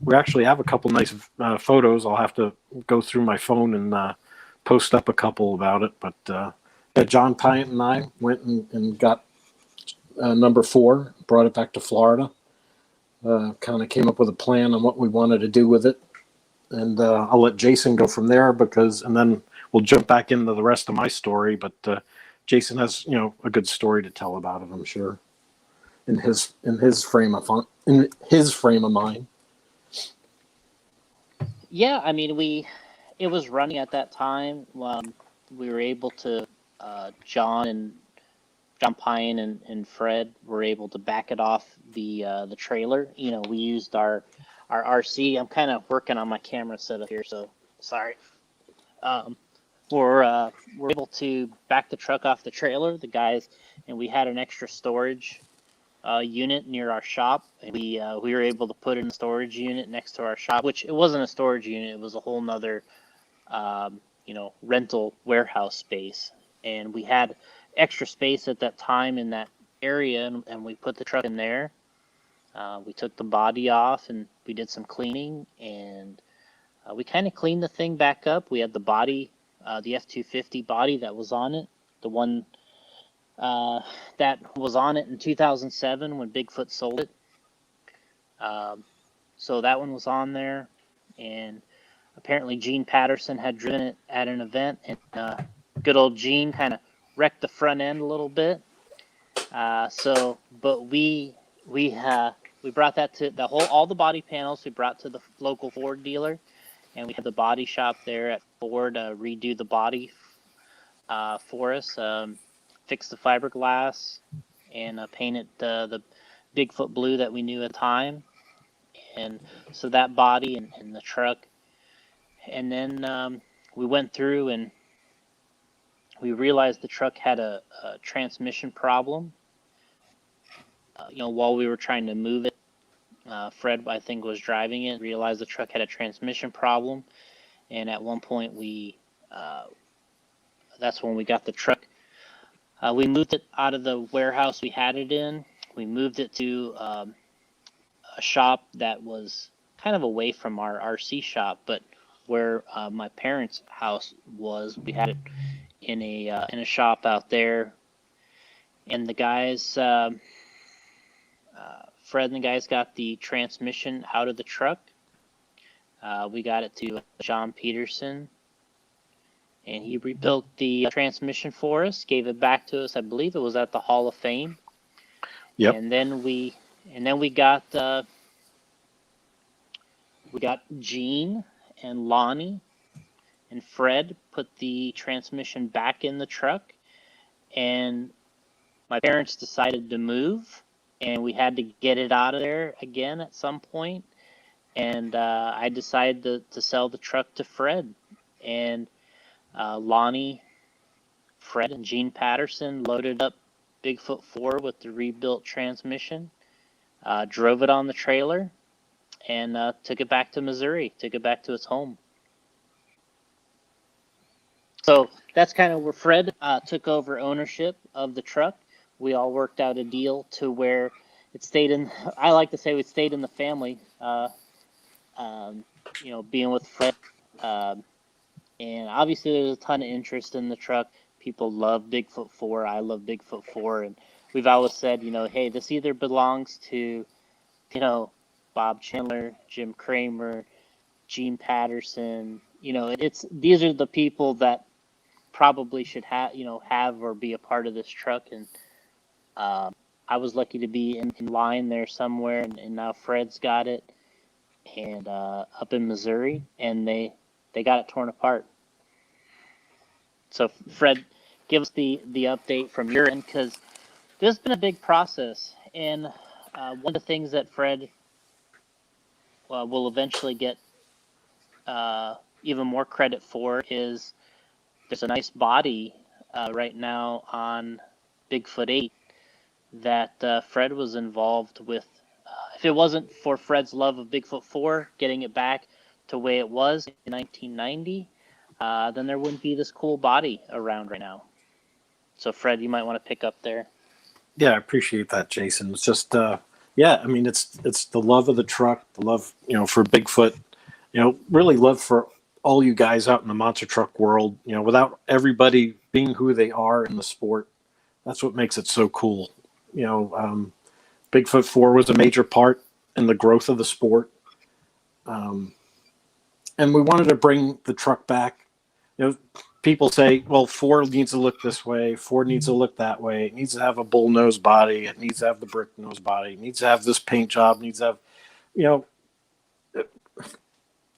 We actually have a couple nice photos. I'll have to go through my phone and post up a couple about it. But John Pyatt and I went and got number 4, brought it back to Florida. Kind of came up with a plan on what we wanted to do with it. And I'll let Jason go from there, and then we'll jump back into the rest of my story. But Jason has, a good story to tell about it, I'm sure, in his frame of mind. Yeah, I mean, it was running at that time. We were able to John Pine and Fred were able to back it off the trailer. We used our RC. I'm kind of working on my camera setup here, so sorry. We're able to back the truck off the trailer, the guys, and we had an extra storage unit near our shop. And we were able to put in a storage unit next to our shop, which it wasn't a storage unit; it was a whole nother rental warehouse space. And we had extra space at that time in that area, and we put the truck in there. We took the body off, and we did some cleaning, and we kind of cleaned the thing back up. We had the body, the F-250 body that was on it, the one that was on it in 2007 when Bigfoot sold it. So that one was on there, and apparently Gene Patterson had driven it at an event, and good old Gene kind of wrecked the front end a little bit. But we brought that to all the body panels we brought to the local Ford dealer, and we had the body shop there at Ford redo the body for us, fix the fiberglass, and paint it the Bigfoot blue that we knew at the time. And so that body and the truck. And then we went through and we realized the truck had a transmission problem. While we were trying to move it, Fred, I think, was driving it, realized the truck had a transmission problem. And at one point, that's when we got the truck. We moved it out of the warehouse we had it in. We moved it to a shop that was kind of away from our RC shop, but where my parents' house was. We had it in a shop out there, and the guys, Fred and the guys, got the transmission out of the truck. We got it to John Peterson, and he rebuilt the transmission for us, gave it back to us. I believe it was at the Hall of Fame. Yep. And then we got Gene and Lonnie and Fred put the transmission back in the truck, and my parents decided to move, and we had to get it out of there again at some point. And I decided to sell the truck to Fred, and Lonnie, Fred, and Gene Patterson loaded up Bigfoot 4 with the rebuilt transmission, drove it on the trailer, and took it back to Missouri, took it back to its home. So that's kind of where Fred took over ownership of the truck. We all worked out a deal to where it stayed in, I like to say we stayed in the family, being with Fred. And obviously there's a ton of interest in the truck. People love Bigfoot 4. I love Bigfoot 4. And we've always said, hey, this either belongs to, Bob Chandler, Jim Kramer, Gene Patterson. These are the people that probably should have or be a part of this truck. And I was lucky to be in line there somewhere. And now Fred's got it, and up in Missouri, and they got it torn apart. So Fred, give us the update from your end, because this has been a big process. And one of the things that Fred will eventually get even more credit for is there's a nice body right now on Bigfoot 8 that Fred was involved with. If it wasn't for Fred's love of Bigfoot 4, getting it back to the way it was in 1990, then there wouldn't be this cool body around right now. So Fred, you might want to pick up there. Yeah, I appreciate that, Jason. It's just, it's the love of the truck, the love, for Bigfoot, really love for all you guys out in the monster truck world. Without everybody being who they are in the sport, that's what makes it so cool. Bigfoot 4 was a major part in the growth of the sport. And we wanted to bring the truck back. People say, well, 4 needs to look this way, 4 needs to look that way. It needs to have a bull nose body. It needs to have the brick nose body. It needs to have this paint job. It needs to have,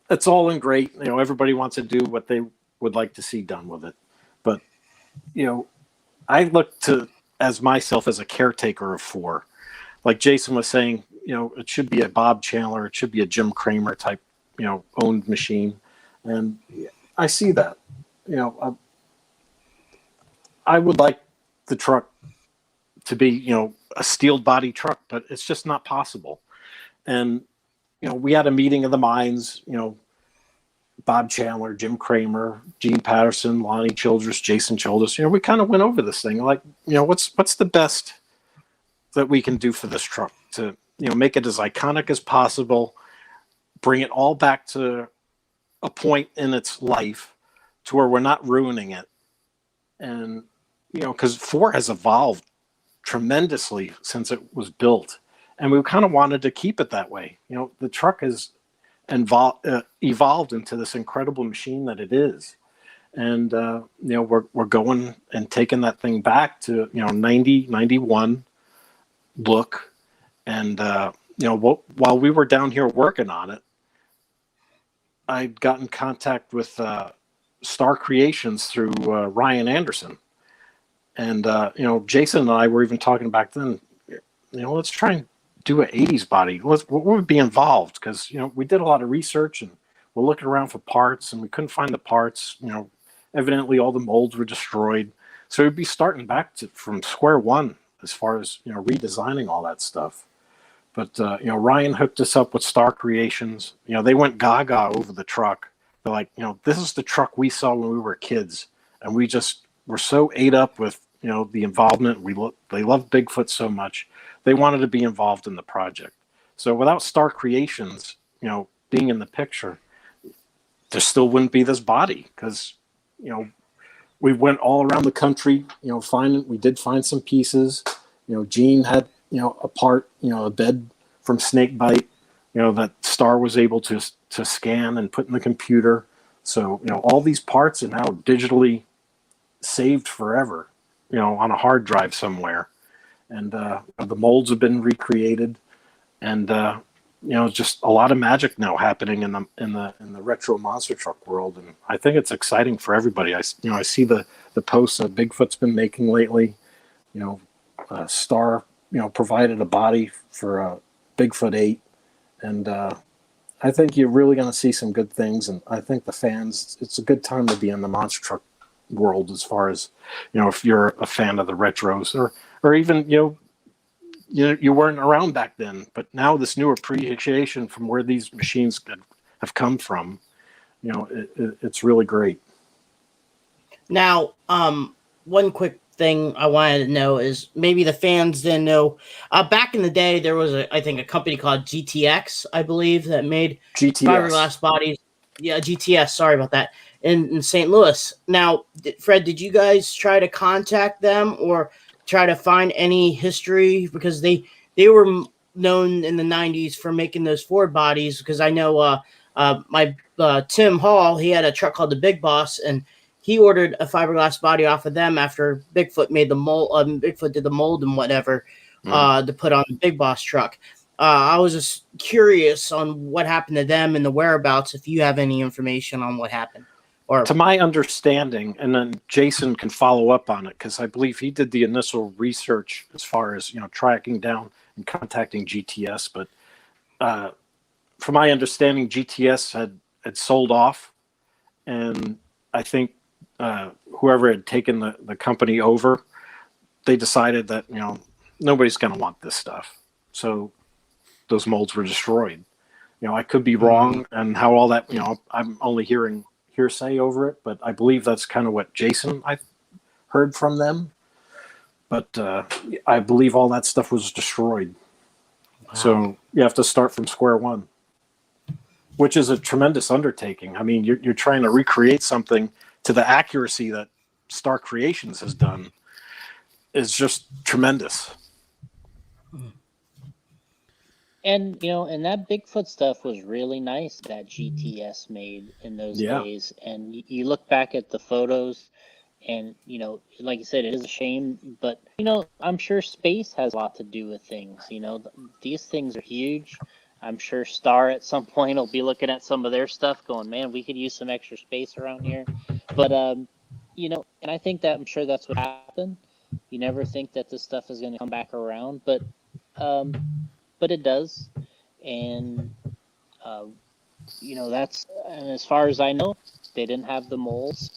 it's all in great. Everybody wants to do what they would like to see done with it. But, I look to as myself as a caretaker of 4. Like Jason was saying, it should be a Bob Chandler, it should be a Jim Kramer type, owned machine, and I see that. I would like the truck to be, a steel body truck, but it's just not possible. And we had a meeting of the minds. Bob Chandler, Jim Kramer, Gene Patterson, Lonnie Childress, Jason Childress. We kind of went over this thing, like, what's the best that we can do for this truck to, make it as iconic as possible, bring it all back to a point in its life to where we're not ruining it. And, because 4 has evolved tremendously since it was built. And we kind of wanted to keep it that way. The truck has evolved into this incredible machine that it is. And, we're going and taking that thing back to, 90, 91 look. And, while we were down here working on it, I got in contact with Star Creations through Ryan Anderson. And, Jason and I were even talking back then, let's try and do an 80s body. What would be involved? Because, we did a lot of research and we're looking around for parts and we couldn't find the parts. Evidently all the molds were destroyed. So we'd be starting back from square one as far as, redesigning all that stuff. But, Ryan hooked us up with Star Creations. They went gaga over the truck. They're like, this is the truck we saw when we were kids. And we just were so ate up with, the involvement. They love Bigfoot so much. They wanted to be involved in the project. So without Star Creations, being in the picture, there still wouldn't be this body because, we went all around the country, we did find some pieces. Gene had, a part, a bed from snake bite, that Star was able to scan and put in the computer. So, all these parts are now digitally saved forever, on a hard drive somewhere. And the molds have been recreated. And, just a lot of magic now happening in the retro monster truck world. And I think it's exciting for everybody. I see the posts that Bigfoot's been making lately. Star, provided a body for Bigfoot 8. And I think you're really going to see some good things. And I think the fans, it's a good time to be in the monster truck world as far as, if you're a fan of the retros or even, you weren't around back then, but now this new appreciation from where these machines have come from, it's really great. Now, one quick thing I wanted to know is maybe the fans didn't know. Back in the day, there was I think a company called GTX, I believe, that made fiberglass bodies. Yeah, GTS. Sorry about that. In St. Louis. Now, Fred, did you guys try to contact them or try to find any history, because they were known in the 90s for making those Ford bodies? Because I know my Tim Hall, he had a truck called the Big Boss, and he ordered a fiberglass body off of them after Bigfoot made the mold. Bigfoot did the mold and whatever to put on the Big Boss truck. I was just curious on what happened to them and the whereabouts, if you have any information on what happened. Or to my understanding, and then Jason can follow up on it, because I believe he did the initial research as far as, tracking down and contacting GTS. But from my understanding, GTS had sold off, and I think whoever had taken the company over, they decided that, nobody's going to want this stuff. So those molds were destroyed. I could be wrong and how all that, I'm only hearing hearsay over it, but I believe that's kind of what I heard from them. But I believe all that stuff was destroyed. Wow. So you have to start from square one, which is a tremendous undertaking. I mean, you're trying to recreate something to the accuracy that Star Creations has done is just tremendous. And and that Bigfoot stuff was really nice that GTS made in those days. And you look back at the photos, and like you said, it is a shame, but I'm sure space has a lot to do with things. These things are huge. I'm sure Star at some point will be looking at some of their stuff, going, "Man, we could use some extra space around here." But and I think that I'm sure that's what happened. You never think that this stuff is going to come back around, but it does. And and as far as I know, they didn't have the molds,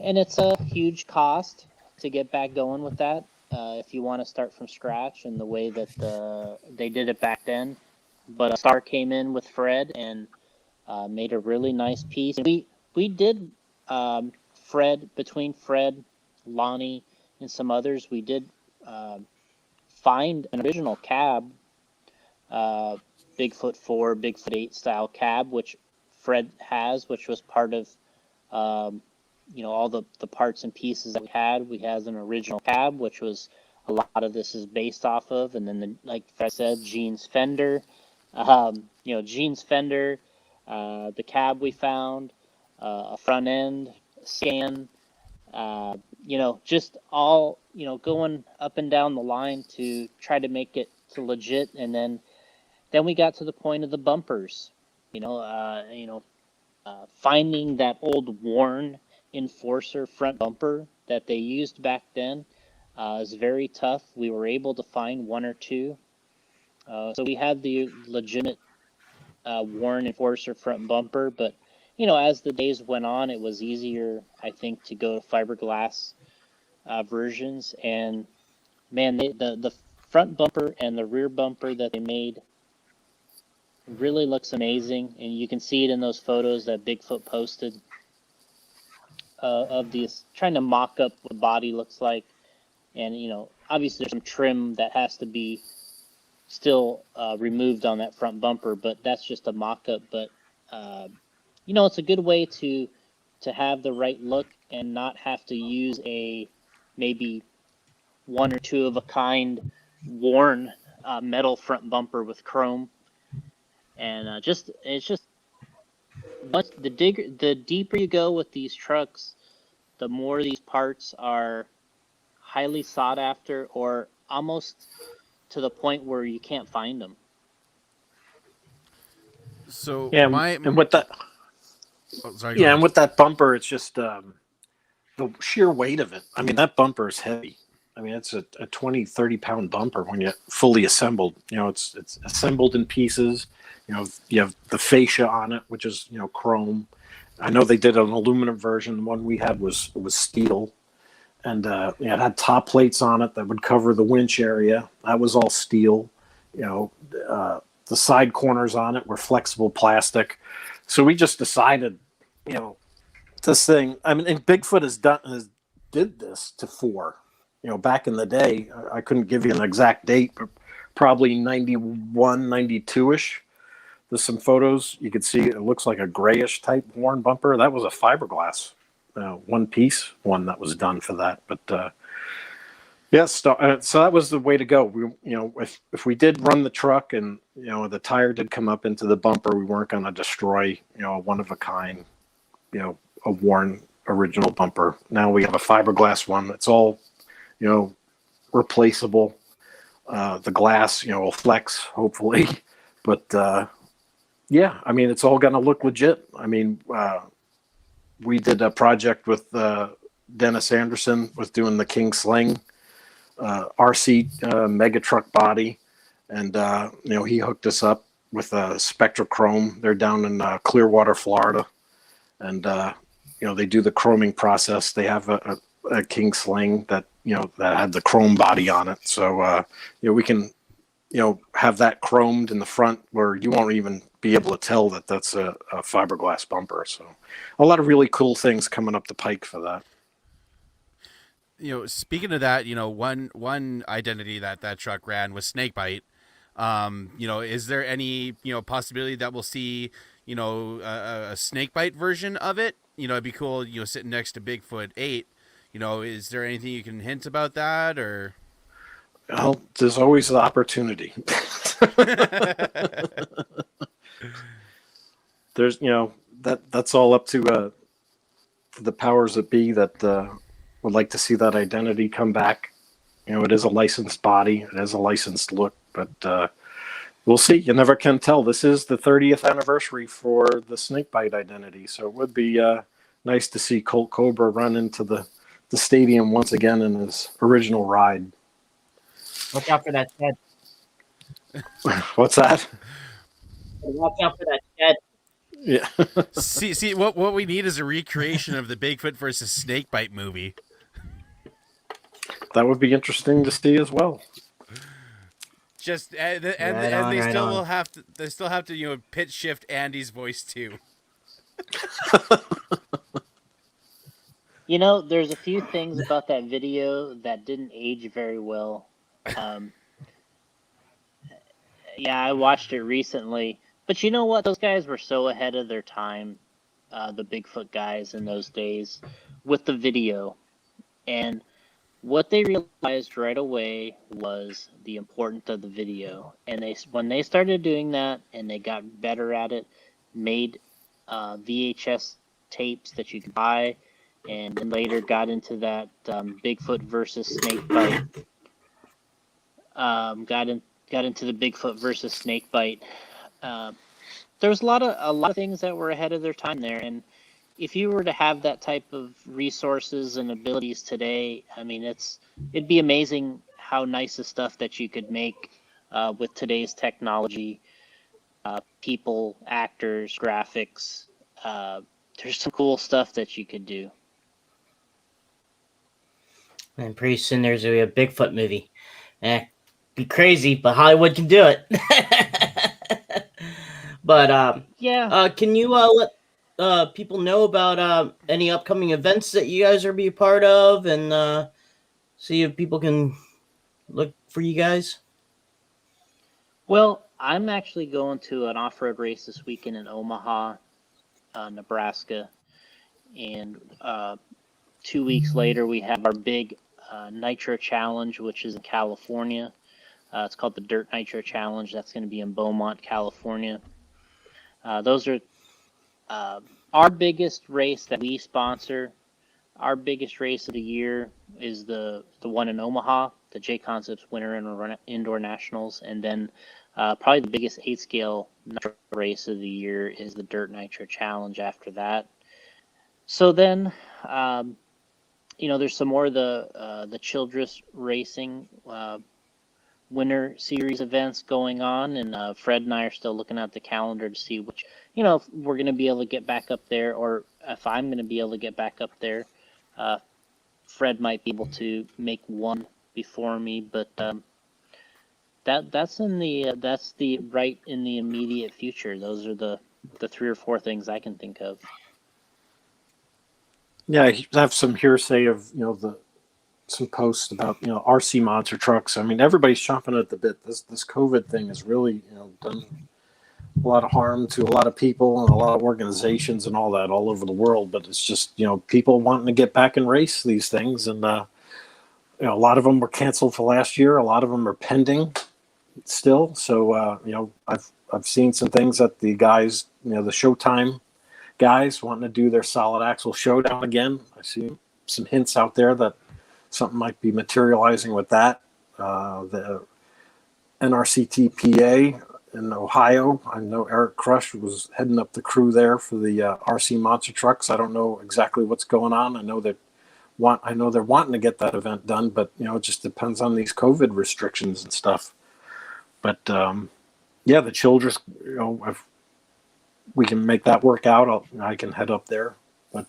and it's a huge cost to get back going with that. If you want to start from scratch and the way that they did it back then. But Star came in with Fred and made a really nice piece. And we did between Fred, Lonnie, and some others, we did find an original cab, Bigfoot 4, Bigfoot 8 style cab, which Fred has, which was part of all the parts and pieces that we had. We had an original cab, which was a lot of this is based off of, and then like Fred said, Gene's fender, Gene's fender, the cab we found, a front end scan, just all going up and down the line to try to make it to legit, and then we got to the point of the bumpers, finding that old worn Enforcer front bumper that they used back then is very tough. We were able to find one or two. So we had the legitimate worn Enforcer front bumper, but as the days went on, it was easier, I think, to go to fiberglass versions. And man, the front bumper and the rear bumper that they made really looks amazing, and you can see it in those photos that Bigfoot posted of these, trying to mock up what the body looks like. And obviously there's some trim that has to be still removed on that front bumper, but that's just a mock-up. But it's a good way to have the right look and not have to use a maybe one or two of a kind worn metal front bumper with chrome. And but the deeper you go with these trucks, the more these parts are highly sought after, or almost to the point where you can't find them. So and with that, and with that bumper, it's just the sheer weight of it. I mean, that bumper is heavy. I mean, it's a 20, 30-pound bumper when you fully assembled. It's assembled in pieces. You have the fascia on it, which is chrome. I know they did an aluminum version. The one we had was steel, and it had top plates on it that would cover the winch area. That was all steel. The side corners on it were flexible plastic. So we just decided, this thing. I mean, and Bigfoot did this to 4. Back in the day, I couldn't give you an exact date, but probably 91, 92-ish. There's some photos. You could see it looks like a grayish type worn bumper. That was a fiberglass, one piece one that was done for that. But yes, so that was the way to go. We, if we did run the truck and the tire did come up into the bumper, we weren't going to destroy a one of a kind, a worn original bumper. Now we have a fiberglass one. It's all replaceable. The glass will flex hopefully, but yeah, I mean, it's all going to look legit. I mean, we did a project with Dennis Anderson with doing the King Sling RC mega truck body, and he hooked us up with a Spectrochrome. They're down in Clearwater, Florida, and they do the chroming process. They have a King Sling that that had the chrome body on it, so we can have that chromed in the front where you won't even be able to tell that that's a fiberglass bumper. So a lot of really cool things coming up the pike for that. Speaking of that, one identity that truck ran was snakebite. Is there any possibility that we'll see a snakebite version of it? It'd be cool sitting next to Bigfoot 8. Is there anything you can hint about that, or? Well, there's always the opportunity. There's, that's all up to the powers that be that would like to see that identity come back. It is a licensed body, it is a licensed look, but we'll see. You never can tell. This is the 30th anniversary for the snakebite identity, so it would be nice to see Colt Cobra run into the the stadium once again in his original ride. Watch out for that shed. What's that? Watch out for that shed. Yeah. See, what we need is a recreation of the Bigfoot versus Snakebite movie. That would be interesting to see as well. Just and Right they still on. will have to pitch shift Andy's voice too. You know, there's a few things about that video that didn't age very well. Yeah, I watched it recently, but you know what? Those guys were so ahead of their time, the Bigfoot guys in those days, with the video. And what they realized right away was the importance of the video. And when they started doing that and they got better at it, made VHS tapes that you could buy, and then later got into that Bigfoot versus Snakebite. Got into the Bigfoot versus Snakebite. There was a lot of things that were ahead of their time there, and if you were to have that type of resources and abilities today, I mean, it'd be amazing how nice the stuff that you could make with today's technology, people, actors, graphics. There's some cool stuff that you could do. And pretty soon there's going to be a Bigfoot movie. Be crazy, but Hollywood can do it. But Yeah. can you let people know about any upcoming events that you guys are be a part of, and see if people can look for you guys? Well, I'm actually going to an off-road race this weekend in Omaha, Nebraska, and 2 weeks later we have our big Nitro Challenge, which is in California. It's called the Dirt Nitro Challenge. That's going to be in Beaumont, California. Those are our biggest race that we sponsor. Our biggest race of the year is the one in Omaha, the Jconcepts Winter Indoor Nationals, and then probably the biggest 8-scale nitro race of the year is the Dirt Nitro Challenge after that. So then, there's some more of the Childress Racing Winter Series events going on, and Fred and I are still looking at the calendar to see which, if we're going to be able to get back up there, or if I'm going to be able to get back up there. Fred might be able to make one before me, but that's the right in the immediate future. Those are the 3 or 4 things I can think of. Yeah, I have some hearsay of some posts about RC monster trucks. I mean, everybody's chomping at the bit. This COVID thing has really done a lot of harm to a lot of people and a lot of organizations and all that all over the world. But it's just people wanting to get back and race these things, and a lot of them were canceled for last year. A lot of them are pending still. So I've seen some things that the guys, the Showtime guys wanting to do their solid axle showdown again. I see some hints out there that something might be materializing with that. The NRCTPA in Ohio, I know Eric Crush was heading up the crew there for the RC monster trucks. I don't know exactly what's going on. I know they're wanting to get that event done, but it just depends on these COVID restrictions and stuff. But the Childress, if we can make that work out, I can head up there. But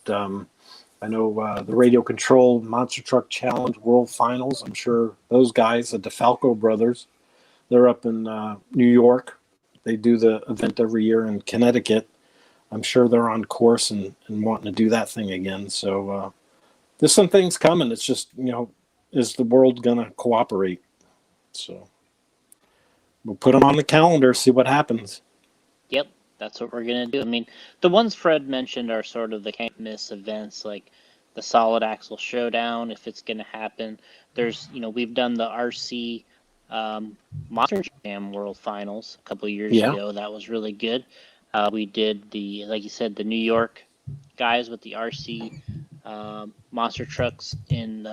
I know the Radio Control Monster Truck Challenge World Finals. I'm sure those guys, the DeFalco brothers, they're up in New York. They do the event every year in Connecticut. I'm sure they're on course and wanting to do that thing again. So there's some things coming. It's just, is the world going to cooperate? So we'll put them on the calendar, see what happens. Yep, that's what we're going to do. I mean, the ones Fred mentioned are sort of the can't miss events, like the Solid Axle Showdown, if it's going to happen. There's, we've done the RC Monster Jam World Finals a couple of years ago. That was really good. We did like you said, the New York guys with the RC monster trucks in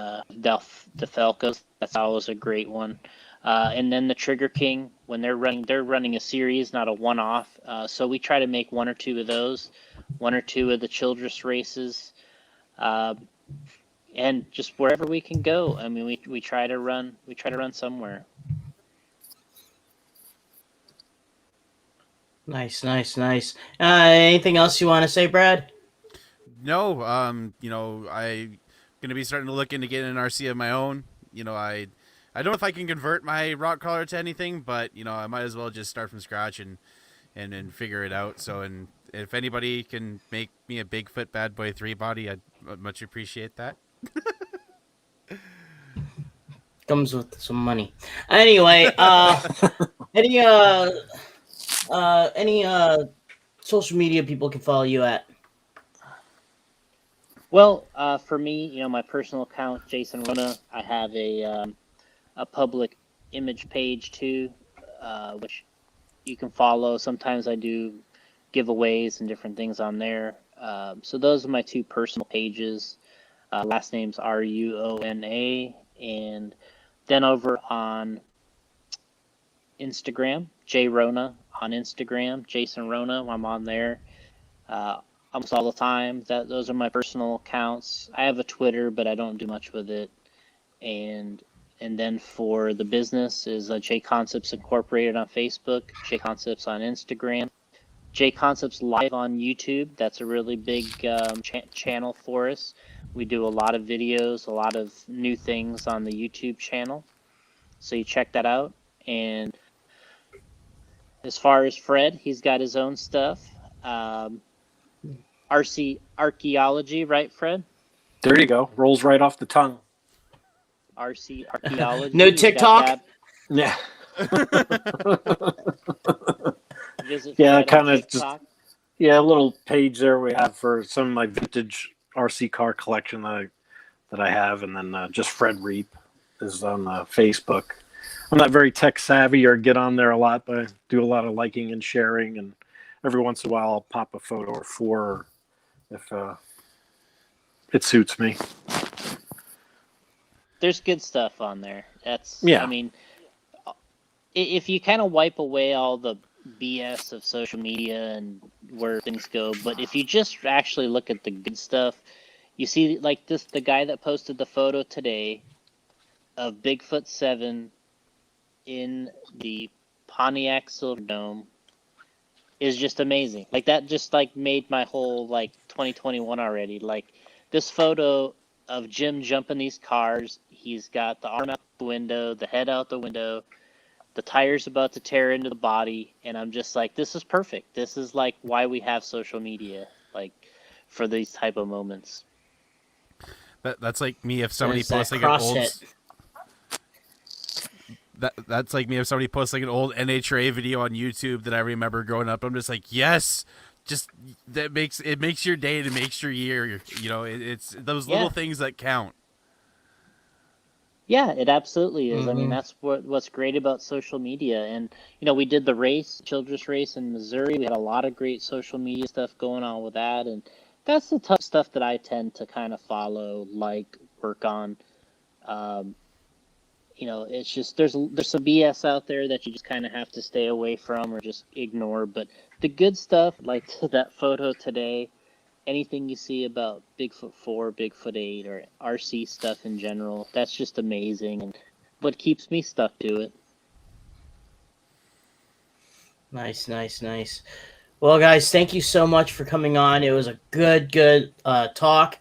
DeFalco's. That's always a great one. And then the Trigger King, when they're running a series, not a one-off. So we try to make 1 or 2 of those, 1 or 2 of the Childress races. and just wherever we can go. I mean, we try to run somewhere. Nice. Anything else you want to say, Brad? No, I gonna be starting to look into getting an RC of my own. I don't know if I can convert my rock crawler to anything, but I might as well just start from scratch and figure it out. So, and if anybody can make me a Bigfoot Bad Boy 3 body, I'd much appreciate that. Comes with some money. Anyway, any social media people can follow you at? Well, for me, my personal account, Jason Ruona, I have a public image page too, which you can follow. Sometimes I do giveaways and different things on there. So those are my two personal pages. Last name's Ruona, and then over on Instagram, Jrona on Instagram, Jason Rona. I'm on there almost all the time. Those are my personal accounts. I have a Twitter, but I don't do much with it. And then for the business is Jconcepts Incorporated on Facebook, Jconcepts on Instagram, Jconcepts Live on YouTube. That's a really big channel for us. We do a lot of videos, a lot of new things on the YouTube channel. So you check that out. And as far as Fred, he's got his own stuff. RC Archaeology, right, Fred? There you go. Rolls right off the tongue. RC Archaeology. No TikTok? Yeah. Visit Yeah, Fred kind on of just a little page there we have for some of my vintage RC car collection that I have, and then just Fred Reep is on Facebook. I'm not very tech savvy or get on there a lot, but I do a lot of liking and sharing, and every once in a while I'll pop a photo or four if it suits me. There's good stuff on there. Yeah. I mean, if you kind of wipe away all the BS of social media and where things go, but if you just actually look at the good stuff, you see like the guy that posted the photo today of Bigfoot 7 in the Pontiac Silverdome is just amazing. Like that just like made my whole 2021 already. Like this photo of Jim jumping these cars, he's got the arm out the window, the head out the window, the tire's about to tear into the body, and I'm just like, this is perfect. This is like why we have social media, like for these type of moments. That's like me if somebody posts like cross an old. hit. That's like me if somebody posts like an old NHRA video on YouTube that I remember growing up. I'm just like, yes, just it makes your day, it makes your year. It's those little things that count. Yeah, it absolutely is. Mm-hmm. I mean, that's what's great about social media. And we did the race, Childress race in Missouri. We had a lot of great social media stuff going on with that, and that's the tough stuff that I tend to kind of follow, work on. It's just there's some BS out there that you just kind of have to stay away from or just ignore. But the good stuff, like that photo today, anything you see about Bigfoot 4, Bigfoot 8, or RC stuff in general, that's just amazing and what keeps me stuck to it. Nice. Well, guys, thank you so much for coming on. It was a good talk.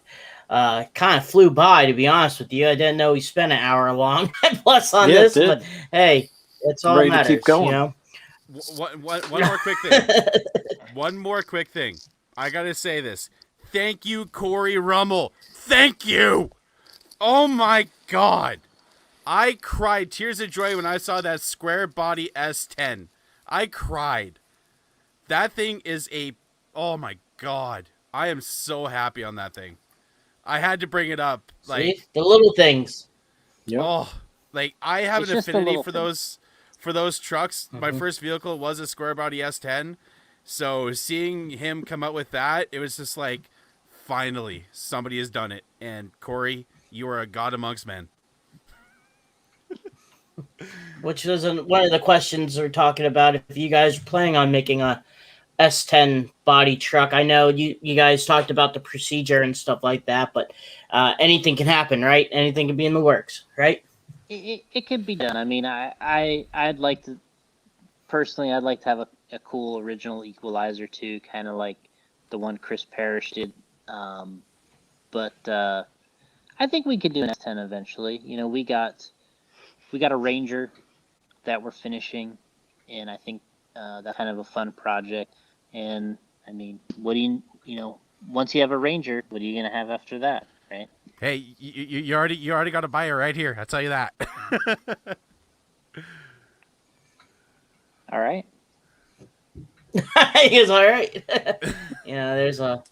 Kind of flew by, to be honest with you. I didn't know we spent an hour long plus on this, but hey, it's all ready that matters. To keep going. One more quick thing. One more quick thing. I gotta say this. Thank you, Corey Rummel. Thank you. Oh my God. I cried tears of joy when I saw that square body S10. I cried. That thing is oh my God. I am so happy on that thing. I had to bring it up. See? The little things. Yep. Oh, I have It's an just affinity the for those trucks. Mm-hmm. My first vehicle was a square body S10. So seeing him come out with that, it was just like, finally, somebody has done it. And Corey, you are a god amongst men. Which was one of the questions we're talking about. If you guys are planning on making a S10 body truck. I know you guys talked about the procedure and stuff like that, but anything can happen, right? Anything can be in the works, right? It could be done. I mean, I'd like to personally. I'd like to have a cool original equalizer too, kind of like the one Chris Parrish did. But I think we could do an S10 eventually. You know, we got a Ranger that we're finishing, and I think that's kind of a fun project. And I mean, what do you know? Once you have a Ranger, what are you gonna have after that, right? Hey, you already got a buyer right here. I'll tell you that. All right. It's all right. There's a,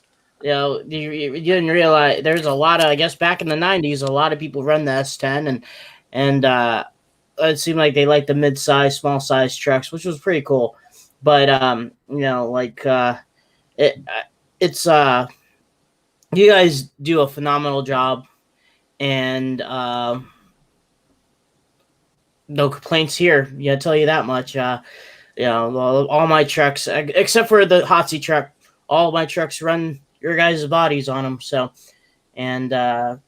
you didn't realize there's a lot of, I guess back in the 90s, a lot of people run the S10 and it seemed like they liked the mid-size, small-size trucks, which was pretty cool. But it's you guys do a phenomenal job, and no complaints here. Yeah, I tell you that much. All my trucks, except for the Hotsy truck, all my trucks run your guys' bodies on them. So, and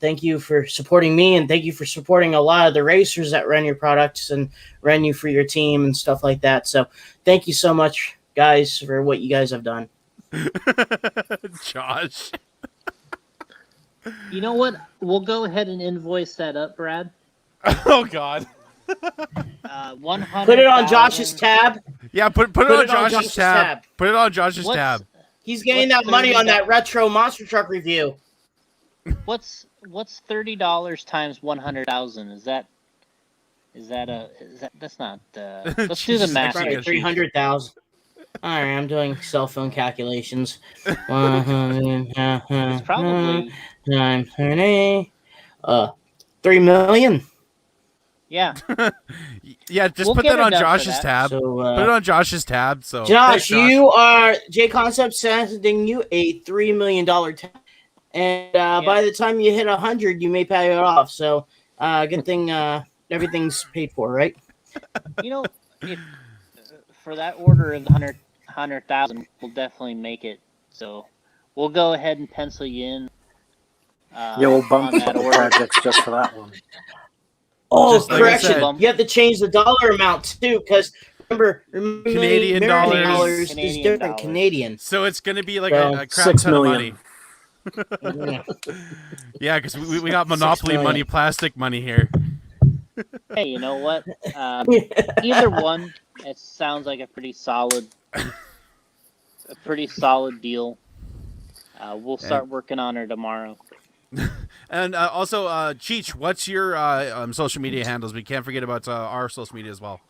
thank you for supporting me, and thank you for supporting a lot of the racers that run your products and run you for your team and stuff like that. So, thank you so much, guys, for what you guys have done. Josh. You know what? We'll go ahead and invoice that up, Brad. Oh God. 100. Put it on Josh's tab. Yeah, put it on Josh's tab. Put it on Josh's tab. He's getting that money on that retro monster truck review. What's $30 times 100,000? Is that that's not let's do the math. Right, 300,000. All right, I'm doing cell phone calculations. 100, It's probably 930, 3 million. Yeah. Yeah, just put that on Josh's tab. So, put it on Josh's tab. So Josh, you are Jconcepts sending you a $3 million tab, and by the time you hit 100, you may pay it off. So, good thing everything's paid for, right? You know, if, for that order of 100,000, we'll definitely make it. So, we'll go ahead and pencil you in. We'll bump that projects just for that one. Oh, Just like correction! I said. You have to change the dollar amount too, because remember, Canadian American dollars. is different Canadian. So it's gonna be like So, a crap $6 ton of million. money. Yeah. Yeah, because we got monopoly million. money, plastic money here. Hey, you know what? Either one, it sounds like a pretty solid deal. We'll start working on her tomorrow. And also, Cheech, what's your social media handles? We can't forget about our social media as well.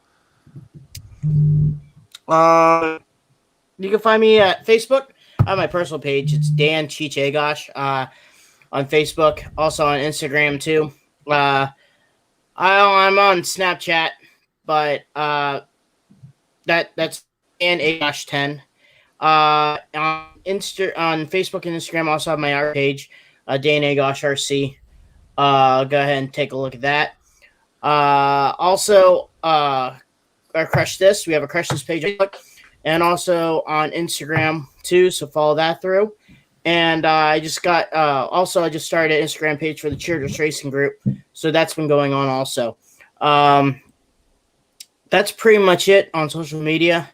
You can find me at Facebook. I have my personal page. It's Dan Cheech Agosh on Facebook. Also on Instagram too. I'm on Snapchat, but that's Dan Agosh 10. On Facebook and Instagram, I also have my art page, Dan Agosh RC. Go ahead and take a look at that. Also, our Crush This. We have a Crush This page, and also on Instagram too. So follow that through. And I just started an Instagram page for the Cheerleaders Racing Group. So that's been going on also. That's pretty much it on social media.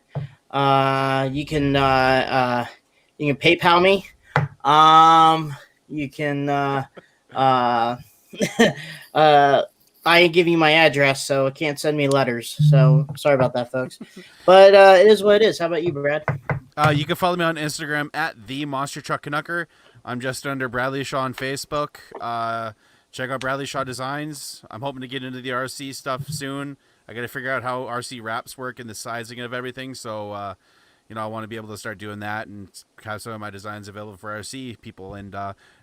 You can PayPal me. You can I ain't give you my address, so it can't send me letters. So sorry about that, folks. But it is what it is. How about you, Brad? You can follow me on Instagram at the Monster Truck Canucker. I'm just under Bradley Shaw on Facebook. Check out Bradley Shaw Designs. I'm hoping to get into the RC stuff soon. I got to figure out how RC wraps work and the sizing of everything. So, I want to be able to start doing that and have some of my designs available for RC people. And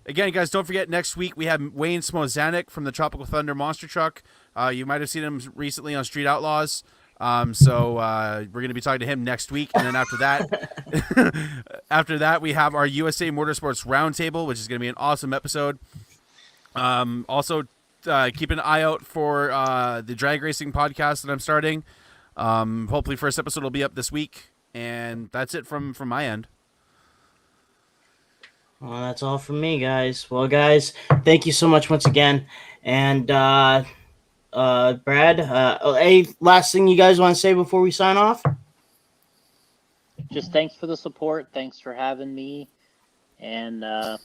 again, guys, don't forget, next week we have Wayne Smozanik from the Tropical Thunder Monster Truck. You might have seen him recently on Street Outlaws. So we're going to be talking to him next week. And then after that, we have our USA Motorsports Roundtable, which is going to be an awesome episode. Also, keep an eye out for the drag racing podcast that I'm starting. Hopefully first episode will be up this week. And that's it from my end. Well, that's all from me, guys. Well, guys, thank you so much once again. And Brad, any last thing you guys want to say before we sign off? Just thanks for the support. Thanks for having me. And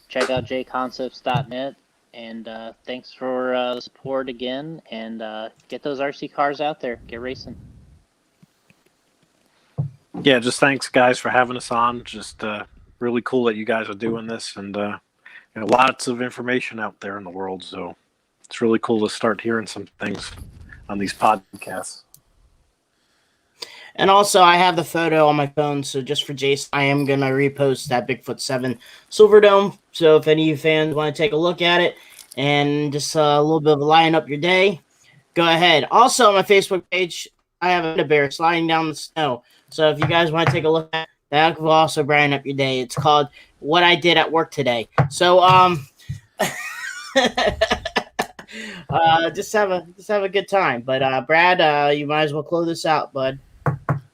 check out jconcepts.net. And thanks for the support again. And get those RC cars out there. Get racing. Yeah, just thanks, guys, for having us on. Just really cool that you guys are doing this, and lots of information out there in the world. So it's really cool to start hearing some things on these podcasts. And also, I have the photo on my phone, so just for Jason, I am going to repost that Bigfoot 7 Silverdome. So if any of you fans want to take a look at it and just a little bit of lighten up your day, go ahead. Also, on my Facebook page, I have a bear sliding down the snow. So if you guys want to take a look at that, will also brighten up your day. It's called What I Did at Work Today. So, just have a good time. But Brad, you might as well close this out, bud.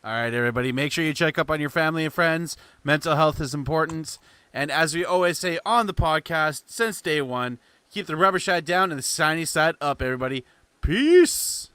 All right, everybody, make sure you check up on your family and friends. Mental health is important. And as we always say on the podcast since day one, keep the rubber side down and the shiny side up, everybody. Peace.